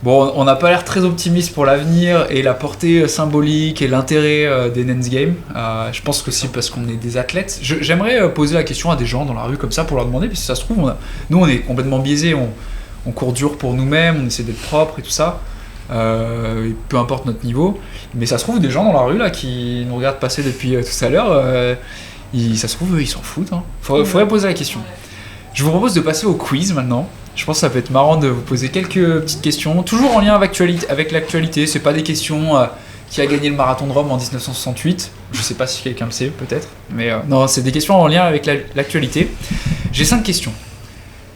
Bon, on n'a pas l'air très optimiste pour l'avenir et la portée symbolique et l'intérêt des Nens Games. Je pense que c'est parce qu'on est des athlètes. J'aimerais poser la question à des gens dans la rue comme ça pour leur demander, parce que ça se trouve, nous on est complètement biaisés, on court dur pour nous-mêmes, on essaie d'être propre et tout ça, et peu importe notre niveau. Mais ça se trouve, des gens dans la rue là qui nous regardent passer depuis tout à l'heure, ça se trouve, eux, ils s'en foutent. Hein. Faudrait poser la question. Je vous propose de passer au quiz maintenant. Je pense que ça peut être marrant de vous poser quelques petites questions, toujours en lien avec l'actualité. C'est pas des questions qui a gagné le marathon de Rome en 1968. Je sais pas si quelqu'un le sait, peut-être. Mais non, c'est des questions en lien avec l'actualité. J'ai 5 questions.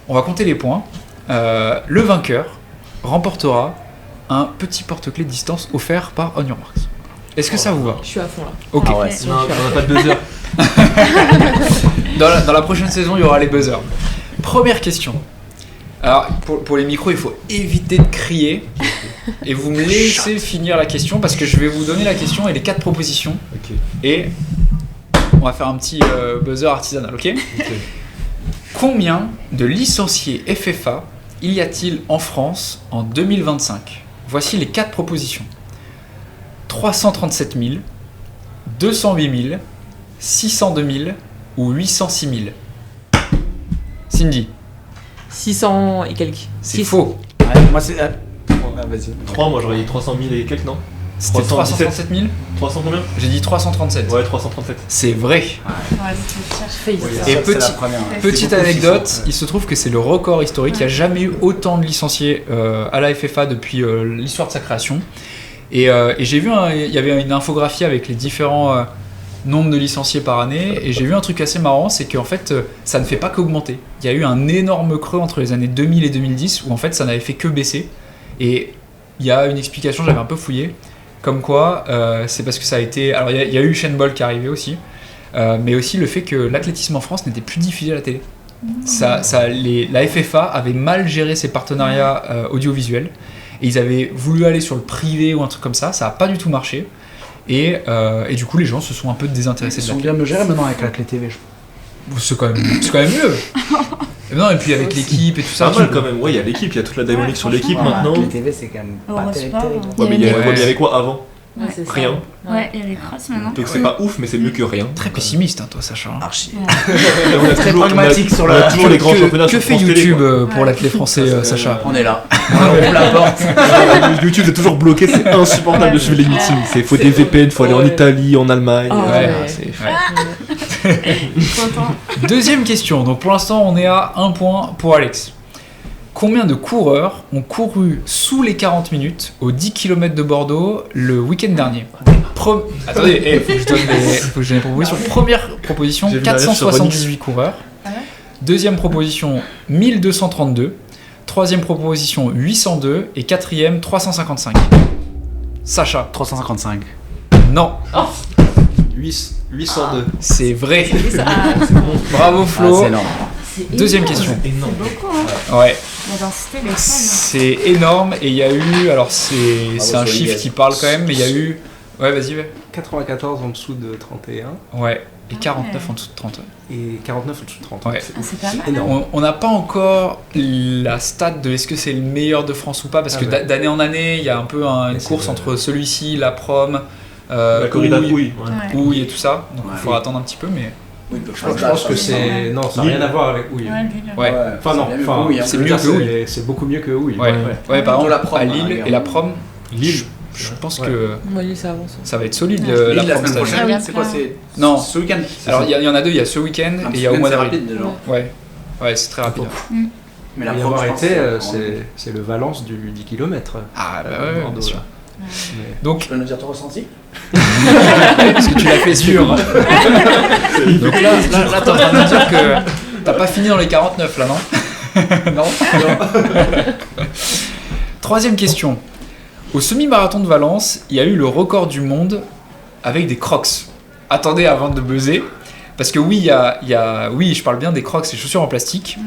On va compter les points. Le vainqueur remportera un petit porte-clés de distance offert par On Your Marks. Est-ce que ça vous va? Je suis à fond là. Ok. Ah ouais. non, on n'a pas de buzzer. Dans la prochaine saison, il y aura les buzzers. Première question. Alors, pour les micros, il faut éviter de crier et vous me laissez finir la question parce que je vais vous donner la question et les 4 propositions. Ok. Et on va faire un petit buzzer artisanal, ok? Combien de licenciés FFA y a-t-il en France en 2025? Voici les 4 propositions. 337 000, 208 000, 602 000 ou 806 000. Cindy. 600 et quelques. C'est faux. Ouais, moi c'est. Vas-y. 3, moi j'aurais dit 300 000 et quelques, non? C'était 337 000. 300 combien? J'ai dit 337. Ouais, 337. C'est vrai. Ouais, Et petite anecdote, il se trouve que c'est le record historique. Il n'y a jamais eu autant de licenciés à la FFA depuis l'histoire de sa création. Et j'ai vu, il y avait une infographie avec les différents nombres de licenciés par année. Et j'ai vu un truc assez marrant, c'est qu'en fait, ça ne fait pas qu'augmenter. Il y a eu un énorme creux entre les années 2000 et 2010 où en fait, ça n'avait fait que baisser. Et il y a une explication, j'avais un peu fouillé. Comme quoi, c'est parce que ça a été... Alors, il y a eu Usain Bolt qui est arrivé aussi, mais aussi le fait que l'athlétisme en France n'était plus diffusé à la télé. La FFA avait mal géré ses partenariats audiovisuels, et ils avaient voulu aller sur le privé ou un truc comme ça n'a pas du tout marché, et du coup, les gens se sont un peu désintéressés Ils de sont la bien me gérer maintenant avec la clé TV, je pense. C'est quand même mieux. Non, et puis avec l'équipe et tout ça. Pas mal quand même, ouais, il y a l'équipe, il y a toute la dynamique sur l'équipe maintenant. La clé TV, c'est quand même pas terrible. Ouais, mais il y avait quoi avant? Ouais, c'est ça. Rien. Ouais, il y a les crosses maintenant. Donc c'est pas ouf, mais c'est mieux que rien. Très pessimiste, hein, toi, Sacha. Archi. On a Très toujours- pragmatique on a- sur on la- a toujours les grands championnats Que sur fait France Télé, YouTube quoi. pour l'athlète français, Sacha? On est là. On ouvre la porte. YouTube est toujours bloqué, c'est insupportable de suivre les meetings. Il faut des VPN, il faut aller en Italie, en Allemagne. Ah, Ouais, ouais. c'est... Deuxième question. Donc pour l'instant, on est à 1 point pour Alex. Combien de coureurs ont couru sous les 40 minutes aux 10 km de Bordeaux le week-end dernier? Attendez, faut que je donne les propositions. Première proposition, J'ai vu la ref sur 478 coureurs. Deuxième proposition, 1232. Troisième proposition, 802. Et quatrième, 355. Sacha. 355. Non. 802. C'est vrai. Ah, Bravo Flo. c'est énorme. Deuxième question. C'est beaucoup, hein. Ouais, La densité, elle est folle. c'est énorme et il y a eu, alors c'est un sur chiffre l'IS. qui parle quand même, mais il y a eu, ouais vas-y, ouais. 94 en dessous de 31 Ouais, et 49 en dessous de 30. et 49 en dessous de 30. Ouais. Ah, c'est pas mal. énorme. On n'a pas encore la stat de est-ce que c'est le meilleur de France ou pas, parce Ah que ouais. d'année en année, il y a un peu une Mais c'est course le- entre celui-ci, la prom, La corrida de Houille, Houille. Ouais. Houille et tout ça. Donc il Ouais. faudra attendre un petit peu, mais Je pense que c'est. Non, ça n'a rien à voir avec Houille. Ouais, Lille. ouais. Enfin, non, enfin, c'est je veux mieux dire, que Houille. c'est beaucoup mieux que Houille. Ouais, ouais, par Plutôt exemple, la prom, à Lille hein, et la prom, Lille. je pense Ouais. que Oui, ça avance. ça va être solide Ouais. la La prom semaine cette année. prochaine, Ah oui, c'est quoi ça. c'est Non. ce week-end. Alors il y en a deux, il y a ce week-end et il y a au mois d'avril. rapide déjà. Ouais, ouais, c'est très rapide. Mais La la y prom, avoir je pense, été, c'est- c'est le Valence du 10 km. Ah bah ouais, bien sûr. Mais- Donc, Tu peux nous dire ton ressenti? parce que tu l'as fait sûr. Donc là t'es en train de me dire que t'as pas fini dans les 49 là, non? Non. Troisième question. Au semi-marathon de Valence, il y a eu le record du monde avec des crocs. Attendez avant de buzzer, parce que oui, oui, je parle bien des crocs, ces chaussures en plastique.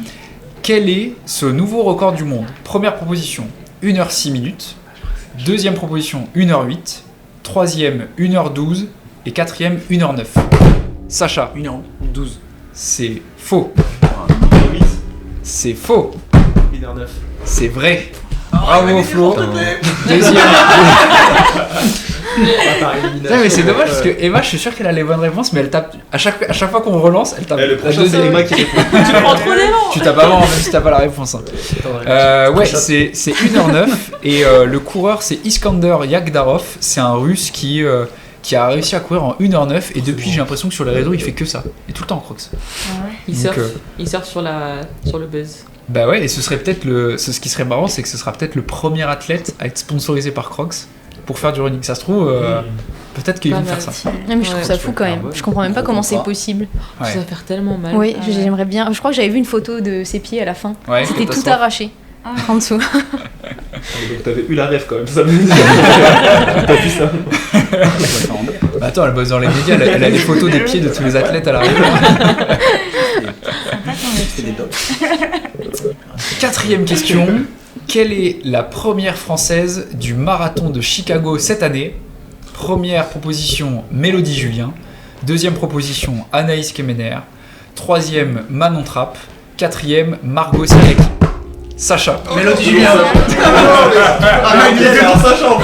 Quel est ce nouveau record du monde? Première proposition, 1h06 minutes. Deuxième proposition, 1h08. Troisième, 1h12. Et quatrième, 1h09. Sacha, 1h12. c'est faux. C'est faux. 1h09. C'est vrai. Bravo Flo. Deuxième. Non, mais c'est dommage parce que Emma, je suis sûr qu'elle a les bonnes réponses, mais elle tape à chaque fois qu'on relance, elle tape. Le la prochain, c'est deuxième. Emma qui répond. Tu prends trop d'élan. Tu tapes avant, même si t'as pas la réponse. Hein. Ouais, c'est 1h09 et le coureur c'est Iskander Yagdarov. C'est un russe qui a réussi à courir en 1h09 et depuis j'ai l'impression que sur les réseaux il fait que ça. Et tout le temps en crocs. Il Donc, surfe. Il surfe sur le buzz. Bah ouais, et ce serait peut-être ce qui serait marrant, c'est que ce sera peut-être le premier athlète à être sponsorisé par Crocs pour faire du running. Ça se trouve, peut-être qu'ils Pas vont mal. faire ça. Non, mais je trouve Ouais, ça fou quand même. Je comprends même pas comment c'est possible. Ouais. Ça va faire tellement mal. Oui, Ah ouais. j'aimerais bien. Je crois que j'avais vu une photo de ses pieds à la fin. Ouais, C'était tout catastrophe. arraché en dessous. Donc t'avais eu la rêve quand même, ça me dit. T'as vu ça? Bah attends, elle bosse dans les médias, elle a des photos des pieds de tous les athlètes à l'arrivée. C'est des tops. Quatrième question. Quelle est la première française du marathon de Chicago cette année? Première proposition, Mélodie Julien. Deuxième proposition, Anaïs Kemener. Troisième, Manon Trapp. Quatrième, Margot Sinek. Sacha. Mélodie Julien. Ah, mais il a fait pour Sacha en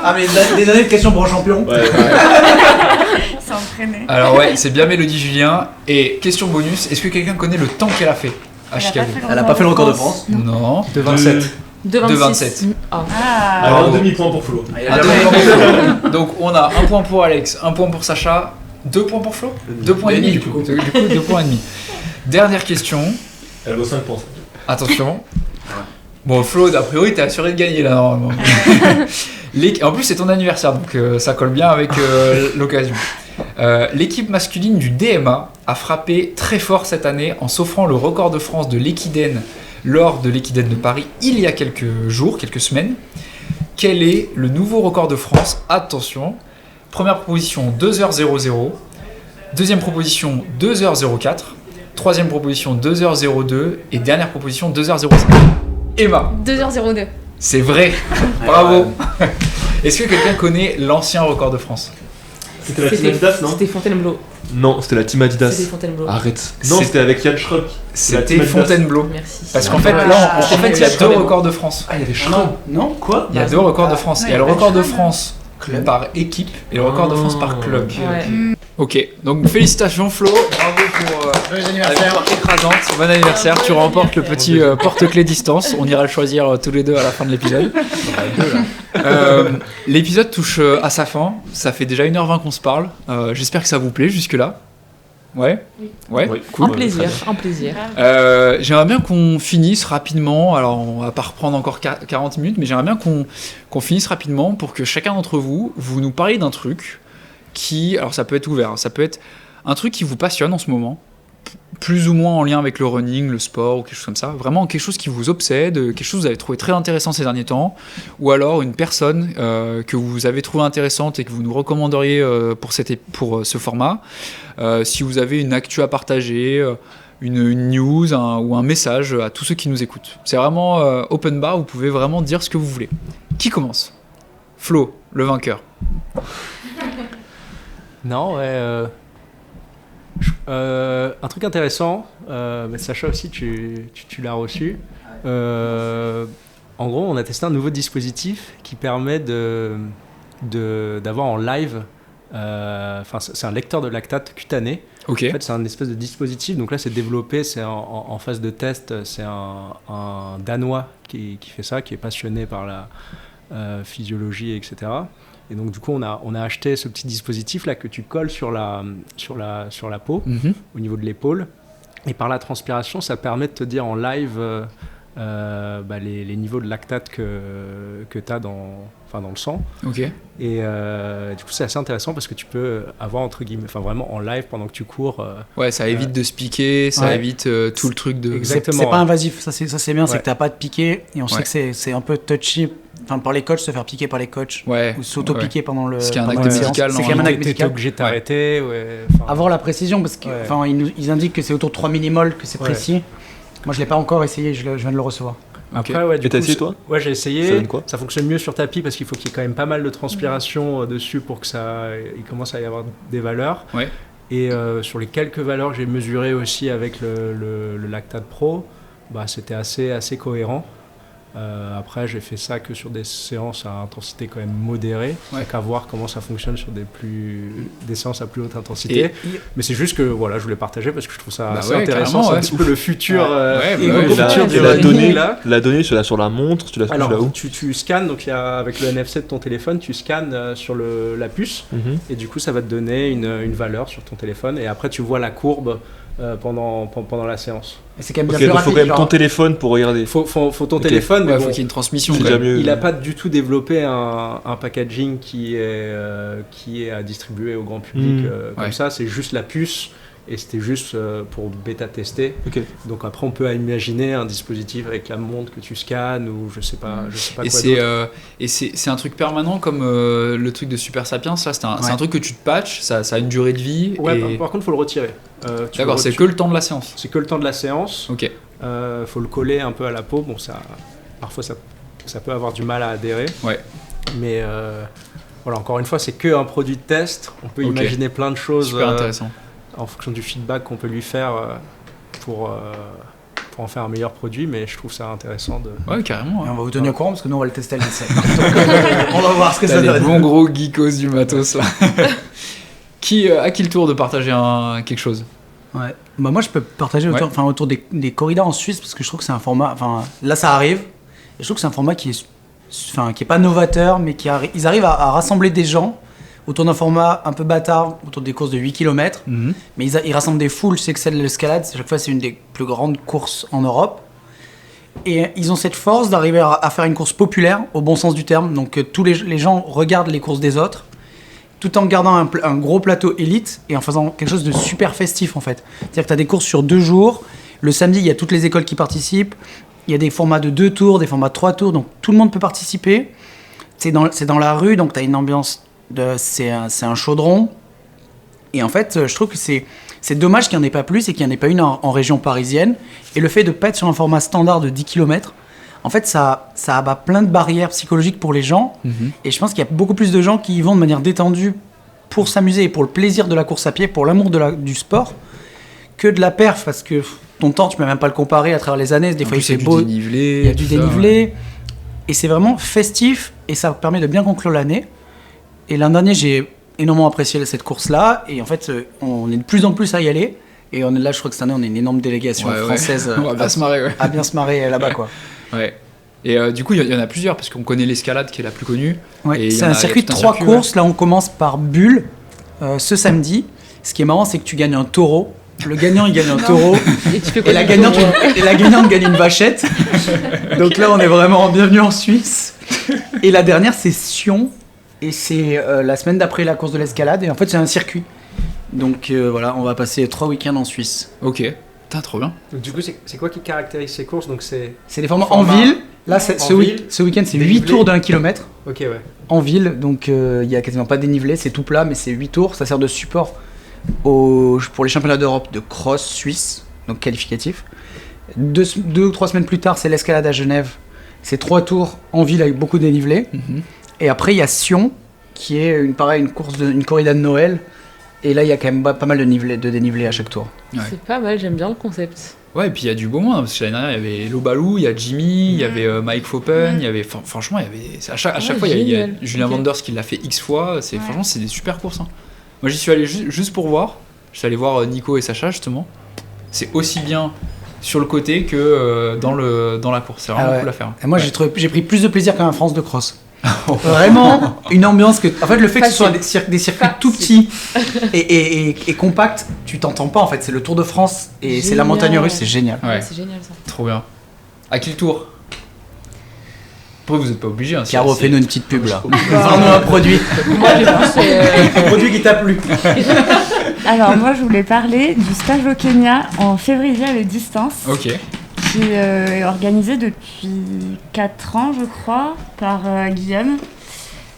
Ah, mais des années de questions pour un champion. C'est entraîné. Alors ouais, c'est bien Mélodie Julien. Et question bonus, est-ce que quelqu'un connaît le temps qu'elle a fait à Chicago? Elle a pas fait le record de France. Non. De 27. De 26. De 27. Ah. Ah, Alors, un Bravo. demi-point pour Flo. Un demi-point pour Flo. Donc on a un point pour Alex, un point pour Sacha, 2 points pour Flo, 2 points et demi du coup. Du coup 2 points et demi. Dernière question, Elle vaut 5 points. attention. Bon Flo, a priori t'es assuré de gagner là normalement. En plus c'est ton anniversaire donc ça colle bien avec l'occasion. L'équipe masculine du DMA a frappé très fort cette année en s'offrant le record de France de l'Equidène lors de l'Equidène de Paris il y a quelques jours, quelques semaines. Quel est le nouveau record de France? Attention, première proposition 2h00, deuxième proposition 2h04, troisième proposition 2h02 et dernière proposition 2h05. Emma, 2h02. c'est vrai, bravo. Est-ce que quelqu'un connaît l'ancien record de France? C'était la team Adidas, non? C'était Fontainebleau. Non, c'était la team Adidas. C'était Fontainebleau. Arrête. Non, C'est- c'était avec Yann Schrock. C'était la team Fontainebleau. Merci. Parce qu'en fait, là, en fait, il y a deux records de France. Ah, il y avait Non, non, quoi? Il y a deux records de France. Il y a le record de France Club. par équipe et le record de France par club. Ouais. Ok, donc félicitations Flo, bravo pour la victoire écrasante. Bon anniversaire, tu remportes le petit porte-clés distance. On ira le choisir tous les deux à la fin de l'épisode. L'épisode touche à sa fin. Ça fait déjà 1h20 qu'on se parle. J'espère que ça vous plaît jusque-là. Ouais. Ouais, Oui. cool. Un plaisir, un plaisir. J'aimerais bien qu'on finisse rapidement. Alors, on va pas reprendre encore 40 minutes, mais j'aimerais bien qu'on finisse rapidement pour que chacun d'entre vous nous parliez d'un truc qui. Alors, ça peut être ouvert, hein, ça peut être un truc qui vous passionne en ce moment, plus ou moins en lien avec le running, le sport ou quelque chose comme ça. Vraiment quelque chose qui vous obsède, quelque chose que vous avez trouvé très intéressant ces derniers temps, ou alors une personne que vous avez trouvé intéressante et que vous nous recommanderiez pour ce format. Si vous avez une actu à partager, une news ou un message à tous ceux qui nous écoutent. C'est vraiment open bar, vous pouvez vraiment dire ce que vous voulez. Qui commence ? Flo, le vainqueur. Non, ouais. Un truc intéressant, mais Sacha aussi, tu l'as reçu. En gros, on a testé un nouveau dispositif qui permet d'avoir en live. C'est un lecteur de lactate cutané. Okay. En fait, c'est un espèce de dispositif. Donc là, c'est développé, c'est en phase de test. C'est un Danois qui fait ça, qui est passionné par la physiologie, etc. Et donc, du coup, on a acheté ce petit dispositif là que tu colles sur la peau, au niveau de l'épaule. Et par la transpiration, ça permet de te dire en live les niveaux de lactate que tu as dans le sang. Okay. Et du coup, c'est assez intéressant parce que tu peux avoir, entre guillemets, vraiment en live pendant que tu cours. Ouais, ça évite de se piquer, ça évite tout le truc de... Exactement. C'est pas invasif, ça c'est bien, c'est que t'as pas de piqué, et on sait que c'est un peu touchy. Par les coachs, se faire piquer par les coachs, ou s'auto-piquer pendant le. Ce qui est un acte médical, c'est quand même un acte médical. T'es obligé de t'arrêter. Avoir la précision, parce qu'ils indiquent que c'est autour de 3 millimoles, que c'est précis. Moi, je l'ai pas encore essayé, je viens de le recevoir. Après, tu t'as essayé toi ? Ouais, j'ai essayé. Ça donne quoi ? Ça fonctionne mieux sur tapis parce qu'il faut qu'il y ait quand même pas mal de transpiration dessus pour que il commence à y avoir des valeurs. Ouais. Et sur les quelques valeurs que j'ai mesurées aussi avec le Lactate Pro, c'était assez cohérent. Après, j'ai fait ça que sur des séances à intensité quand même modérée, à voir comment ça fonctionne sur des séances à plus haute intensité. Mais c'est juste que je voulais partager parce que je trouve ça assez intéressant. C'est un petit peu le futur. La donnée, tu l'as sur la montre, tu l'as où ? Tu scannes, donc avec le NFC de ton téléphone, tu scannes sur la puce, et du coup, ça va te donner une valeur sur ton téléphone, et après, tu vois la courbe pendant la séance. Et c'est quand même bien plus rapide. Il faut quand même ton téléphone pour regarder. Faut ton téléphone, mais faut qu'il y ait une transmission. Il n'a pas du tout développé un packaging qui est à distribuer au grand public comme ça. C'est juste la puce. Et c'était juste pour bêta tester. Donc après, on peut imaginer un dispositif avec la montre que tu scannes ou je sais pas quoi d'autre. Et c'est un truc permanent comme le truc de Super Sapiens. Là, c'est un truc que tu te patches, ça a une durée de vie. Ouais, par contre, il faut le retirer. D'accord, c'est que le temps de la séance. C'est que le temps de la séance. Ok. Faut le coller un peu à la peau. Bon, parfois, ça peut avoir du mal à adhérer. Ouais. Mais encore une fois, c'est qu'un produit de test. On peut imaginer plein de choses. Super intéressant. En fonction du feedback qu'on peut lui faire pour en faire un meilleur produit, mais je trouve ça intéressant de... Ouais, carrément. Et on va vous tenir au courant parce que nous on va le tester à l'INSEP. On va voir ce que ça donne. Les bons gros geekos du matos là. À qui le tour de partager quelque chose ? Ouais. Moi je peux partager autour des corridas en Suisse parce que je trouve que c'est un format... Là ça arrive, et je trouve que c'est un format qui est pas novateur, mais ils arrivent à rassembler des gens autour d'un format un peu bâtard, autour des courses de 8 km. Mais ils rassemblent des foules. Je sais que celle de l'escalade, chaque fois, c'est une des plus grandes courses en Europe. Et ils ont cette force d'arriver à faire une course populaire, au bon sens du terme. Donc tous les gens regardent les courses des autres, tout en gardant un gros plateau élite et en faisant quelque chose de super festif, en fait. C'est-à-dire que tu as des courses sur 2 jours. Le samedi, il y a toutes les écoles qui participent. Il y a des formats de 2 tours, des formats de 3 tours. Donc tout le monde peut participer. C'est dans la rue, donc tu as une ambiance... C'est un chaudron, et en fait je trouve que c'est dommage qu'il n'y en ait pas plus et qu'il n'y en ait pas une en région parisienne, et le fait de pas être sur un format standard de 10 km, en fait ça abat plein de barrières psychologiques pour les gens, et je pense qu'il y a beaucoup plus de gens qui y vont de manière détendue pour s'amuser et pour le plaisir de la course à pied, pour l'amour du sport, que de la perf, parce que ton temps tu peux même pas le comparer à travers les années, des fois il fait beau, il y a du dénivelé, et c'est vraiment festif, et ça permet de bien conclure l'année. Et l'an dernier, j'ai énormément apprécié cette course-là. Et en fait, on est de plus en plus à y aller. Et là, je crois que cette année, on est une énorme délégation française. On va bien se marrer, à bien se marrer là-bas, quoi. Ouais. Et du coup, il y en a plusieurs, parce qu'on connaît l'escalade qui est la plus connue. Ouais, c'est un circuit de 3 courses. Là, on commence par Bulle, ce samedi. Ce qui est marrant, c'est que tu gagnes un taureau. Le gagnant, il gagne un taureau. Et la gagnante gagne une vachette. Donc là, on est vraiment bienvenue en Suisse. Et la dernière, c'est Sion. Et c'est la semaine d'après la course de l'escalade. Et en fait, c'est un circuit. Donc voilà, on va passer 3 week-ends en Suisse. Ok, putain, trop bien. Donc, du coup, c'est quoi qui caractérise ces courses? Donc c'est C'est des formats en ville. Là, ce week-end, c'est 8 dénivelé. tours d'1 kilomètre ok, ouais. en ville. Donc il y a quasiment pas de dénivelé, c'est tout plat, mais c'est 8 tours. Ça sert de support pour les championnats d'Europe de cross suisse, donc qualificatif. 2 ou 3 semaines plus tard, c'est l'escalade à Genève. C'est 3 tours en ville avec beaucoup de dénivelé. Et après, il y a Sion, qui est une corrida de Noël. Et là, il y a quand même pas mal de dénivelé à chaque tour. Ouais. C'est pas mal, j'aime bien le concept. Ouais, et puis il y a du beau monde, parce que l'année dernière, il y avait Lobalou, il y a Jimmy, il y avait Mike Foppen, il y avait. Franchement, il y avait. À chaque fois, il y a Julien Ok. Vanders qui l'a fait X fois. Franchement, c'est des super courses. Hein. Moi, j'y suis allé juste pour voir. Je suis allé voir Nico et Sacha, justement. C'est aussi bien sur le côté que dans la course. C'est vraiment cool à faire. Et moi, j'ai pris plus de plaisir qu'un France de cross. Vraiment, une ambiance que. En fait, le fait que ce soit des circuits tout petits et compacts, tu t'entends pas en fait. C'est le Tour de France et c'est la montagne russe, c'est génial. Ouais, C'est génial ça. trop bien. À qui le tour? Après, vous n'êtes pas obligé. Hein, Caro, fais-nous une petite pub là. Bah, Vends-nous un produit. Moi j'ai plus. Un produit qui t'a plu. Alors moi je voulais parler du stage au Kenya en février avec distance, Ok. qui est organisé depuis 4 ans je crois par Guillaume,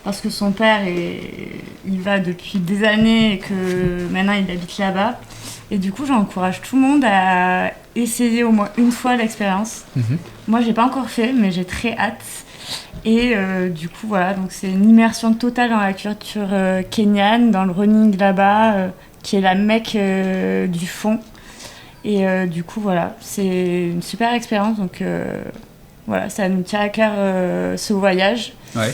parce que son père il va depuis des années et que maintenant il habite là-bas. Et du coup j'encourage tout le monde à essayer au moins une fois l'expérience. Moi j'ai pas encore fait mais j'ai très hâte. Et du coup voilà, donc c'est une immersion totale dans la culture kenyane, dans le running là-bas, qui est la mecque du fond. Et du coup voilà, c'est une super expérience, donc voilà, ça nous tient à cœur ce voyage. Ouais.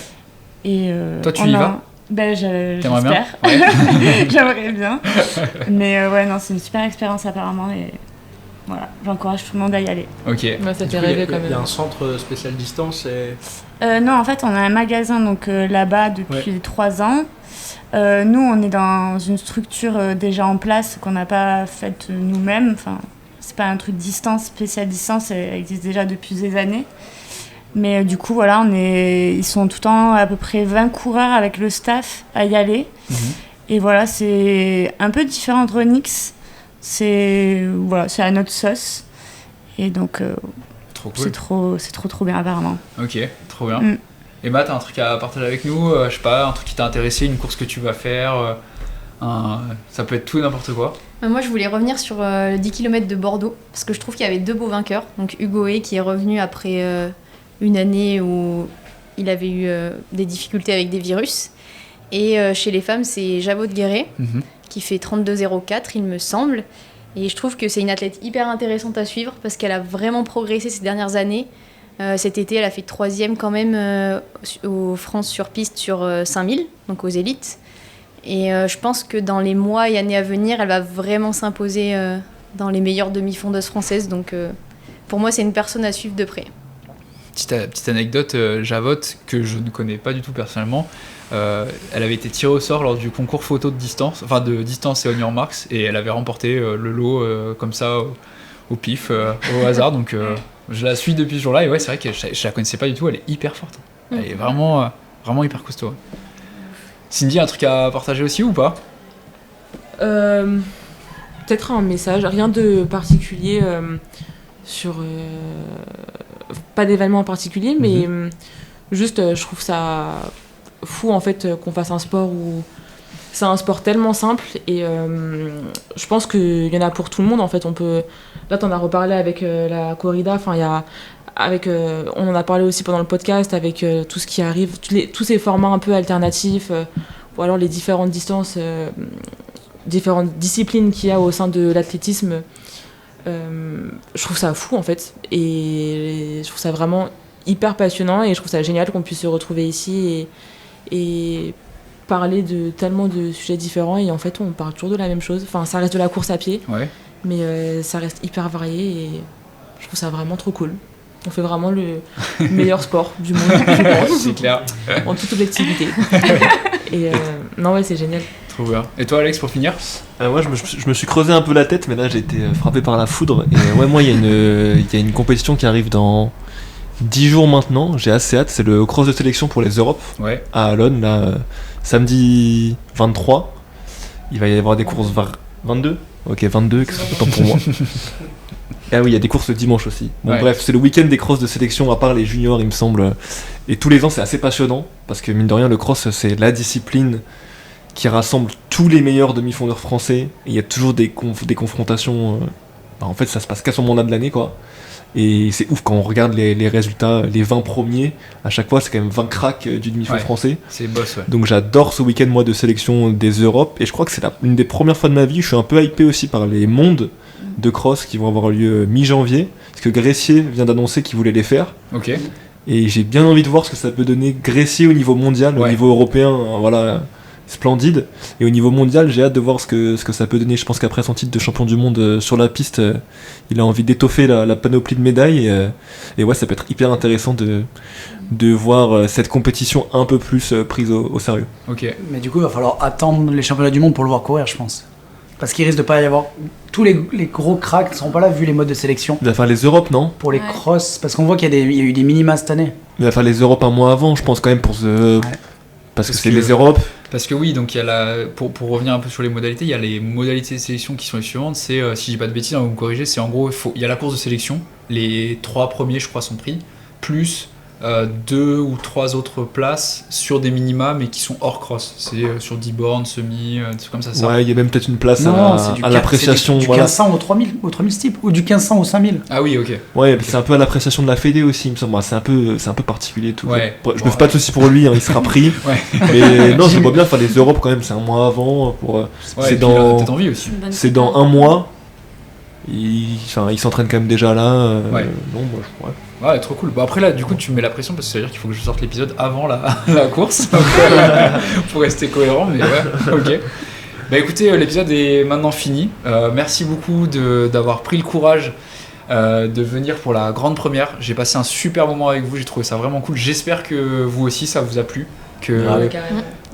Et Toi, tu y vas? Ben T'aimerais bien? j'espère. Ouais. J'aimerais bien. Mais ouais, non, c'est une super expérience apparemment et voilà, j'encourage tout le monde à y aller. Ok. Moi ça Du fait coup, il y a- rêver quand Il y a même. un centre spécial distance et. Non, en fait, on a un magasin donc là-bas depuis 3 ans. Nous, on est dans une structure déjà en place qu'on n'a pas faite nous-mêmes. Enfin, c'est pas un truc distance, spécial distance, ça existe déjà depuis des années. Mais du coup, voilà, ils sont tout le temps à peu près 20 coureurs avec le staff à y aller. Et voilà, c'est un peu différent de Renix. C'est à notre sauce. Et donc, Trop cool. c'est trop bien apparemment. Ok, trop bien. Mm. Et Matt, t'as un truc à partager avec nous? Je sais pas, un truc qui t'a intéressé, une course que tu vas faire, ça peut être tout et n'importe quoi. Moi, je voulais revenir sur le 10 km de Bordeaux, parce que je trouve qu'il y avait 2 beaux vainqueurs. Donc Hugo Hay, qui est revenu après une année où il avait eu des difficultés avec des virus. Et chez les femmes, c'est Javot Guéret, qui fait 32,04, il me semble. Et je trouve que c'est une athlète hyper intéressante à suivre, parce qu'elle a vraiment progressé ces dernières années. Cet été, elle a fait 3e quand même aux France sur piste sur 5000, donc aux élites. Et je pense que dans les mois et années à venir, elle va vraiment s'imposer dans les meilleures demi-fondeuses françaises. Donc pour moi, c'est une personne à suivre de près. Petite anecdote, Javot, que je ne connais pas du tout personnellement, elle avait été tirée au sort lors du concours photo de distance, enfin de distance et on your marks, et elle avait remporté le lot comme ça au pif, au hasard. Donc je la suis depuis ce jour-là, et ouais, c'est vrai que je la connaissais pas du tout, elle est hyper forte. Elle est vraiment hyper costaud. Cindy, un truc à partager aussi ou pas? Peut-être un message, rien de particulier sur. Pas d'événement en particulier, mais juste je trouve ça fou en fait qu'on fasse un sport où c'est un sport tellement simple et je pense qu'il y en a pour tout le monde en fait. On peut. Là, t'en as reparlé avec la corrida, enfin il y a. On en a parlé aussi pendant le podcast avec tout ce qui arrive, tous ces formats un peu alternatifs, ou alors les différentes distances, différentes disciplines qu'il y a au sein de l'athlétisme. Je trouve ça fou en fait, et je trouve ça vraiment hyper passionnant, et je trouve ça génial qu'on puisse se retrouver ici et parler de tellement de sujets différents, et en fait on parle toujours de la même chose. Enfin, ça reste de la course à pied, mais ça reste hyper varié, et je trouve ça vraiment trop cool. On fait vraiment le meilleur sport du monde, je pense. C'est clair. En toute objectivité. Et non, ouais, c'est génial. Trop bien. Et toi, Alex, pour finir? Moi, je me suis creusé un peu la tête, mais là, j'ai été frappé par la foudre. Et ouais, moi, il y a une compétition qui arrive dans 10 jours maintenant. J'ai assez hâte. C'est le cross de sélection pour les Europes à Alonne, là, samedi 23. il va y avoir des courses 22. Ok, 22, autant pour moi. Ah oui, il y a des courses le dimanche aussi. Bon, Ouais. bref, c'est le week-end des crosses de sélection, à part les juniors, il me semble. Et tous les ans, c'est assez passionnant, parce que mine de rien, le cross, c'est la discipline qui rassemble tous les meilleurs demi-fondeurs français. Et il y a toujours des confrontations. En fait, ça se passe qu'à ce moment-là de l'année, quoi. Et c'est ouf quand on regarde les résultats, les 20 premiers, à chaque fois, c'est quand même 20 cracks du demi-fond Ouais. français. C'est boss, ouais. Donc j'adore ce week-end, moi, de sélection des Europes. Et je crois que c'est une des premières fois de ma vie, je suis un peu hypé aussi par les mondes de cross qui vont avoir lieu mi-janvier. Parce que Gressier vient d'annoncer qu'il voulait les faire. Ok. Et j'ai bien envie de voir ce que ça peut donner Gressier au niveau mondial, au Ouais. niveau européen, voilà, splendide. Et au niveau mondial, j'ai hâte de voir ce que ça peut donner. Je pense qu'après son titre de champion du monde sur la piste, il a envie d'étoffer la panoplie de médailles. Et ouais, ça peut être hyper intéressant de voir cette compétition un peu plus prise au sérieux. Ok. Mais du coup, il va falloir attendre les championnats du monde pour le voir courir, je pense. Parce qu'il risque de pas y avoir... Tous les gros cracks ne seront pas là vu les modes de sélection. Il va faire les Europes, non? Pour les Ouais. crosses, parce qu'on voit qu'il y a eu des minima cette année. Il va faire les Europes un mois avant, je pense quand même, parce que Parce c'est que- les Europes. Parce que oui, donc il y a pour revenir un peu sur les modalités, il y a les modalités de sélection qui sont les suivantes. C'est, si j'ai pas de bêtises, hein, vous me corrigez, c'est en gros, il y a la course de sélection, les 3 premiers, je crois, sont pris, plus 2 ou 3 autres places sur des minima, mais qui sont hors cross. C'est sur 10 bornes, semi, des trucs comme ça. Ouais, il y a même peut-être une place c'est à l'appréciation. du Voilà. 1500 au 3000 steep, ou du 1500 au 5000. Ah oui, ok. Ouais, c'est un peu à l'appréciation de la Fédé aussi, il me semble. C'est un peu particulier tout. Ouais. Je me fais pas de soucis pour lui, hein, il sera pris. Ouais. Mais non, je vois bien faire les Europes quand même, c'est un mois avant. Ouais, c'est et puis, il en a dans, peut-être envie aussi. c'est dans un mois. Il s'entraîne quand même déjà là. Ouais. Non, moi, ouais. Ouais, trop cool. Bon, après là, du coup, tu me mets la pression parce que ça veut dire qu'il faut que je sorte l'épisode avant la course. Donc, pour rester cohérent, mais ouais, ok. Bah écoutez, l'épisode est maintenant fini. Merci beaucoup d'avoir pris le courage de venir pour la grande première. J'ai passé un super moment avec vous, j'ai trouvé ça vraiment cool. J'espère que vous aussi, ça vous a plu. Que Ouais.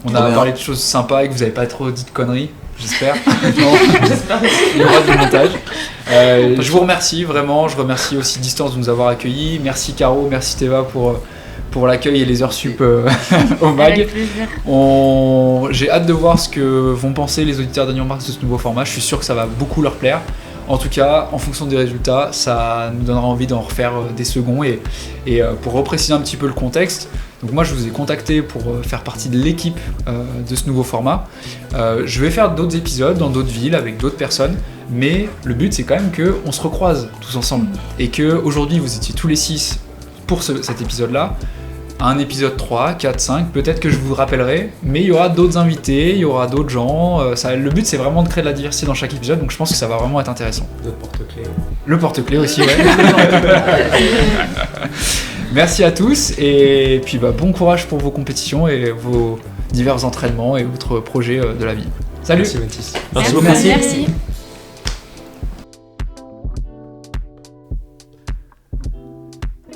on a parlé de choses sympas et que vous n'avez pas trop dit de conneries. J'espère. Non, il y aura du montage. Je vous remercie vraiment. Je remercie aussi Distance de nous avoir accueillis. Merci Caro, merci Théva pour l'accueil et les heures sup au MAG. Avec plaisir. J'ai hâte de voir ce que vont penser les auditeurs d'Anion Marx de ce nouveau format. Je suis sûr que ça va beaucoup leur plaire. En tout cas, en fonction des résultats, ça nous donnera envie d'en refaire des seconds. Et pour repréciser un petit peu le contexte, donc moi je vous ai contacté pour faire partie de l'équipe de ce nouveau format. Je vais faire d'autres épisodes dans d'autres villes avec d'autres personnes, mais le but c'est quand même qu'on se recroise tous ensemble. Et qu'aujourd'hui vous étiez tous les 6 pour cet épisode-là. Un épisode 3, 4, 5, peut-être que je vous rappellerai, mais il y aura d'autres invités, il y aura d'autres gens. Le but c'est vraiment de créer de la diversité dans chaque épisode, donc je pense que ça va vraiment être intéressant. D'autres porte-clés. Le porte-clés aussi, ouais. Merci à tous, et puis bon courage pour vos compétitions et vos divers entraînements et autres projets de la vie. Salut. Merci Mathis. Merci beaucoup. Merci.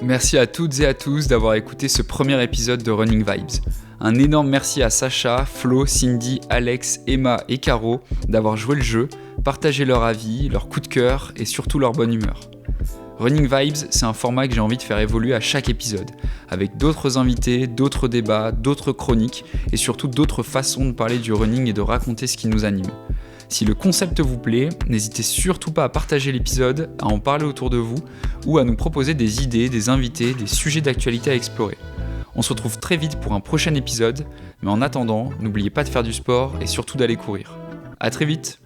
Merci à toutes et à tous d'avoir écouté ce premier épisode de Running Vibes. Un énorme merci à Sacha, Flo, Cindy, Alex, Emma et Caro d'avoir joué le jeu, partagé leur avis, leur coup de cœur et surtout leur bonne humeur. Running Vibes, c'est un format que j'ai envie de faire évoluer à chaque épisode, avec d'autres invités, d'autres débats, d'autres chroniques et surtout d'autres façons de parler du running et de raconter ce qui nous anime. Si le concept vous plaît, n'hésitez surtout pas à partager l'épisode, à en parler autour de vous ou à nous proposer des idées, des invités, des sujets d'actualité à explorer. On se retrouve très vite pour un prochain épisode, mais en attendant, n'oubliez pas de faire du sport et surtout d'aller courir. À très vite!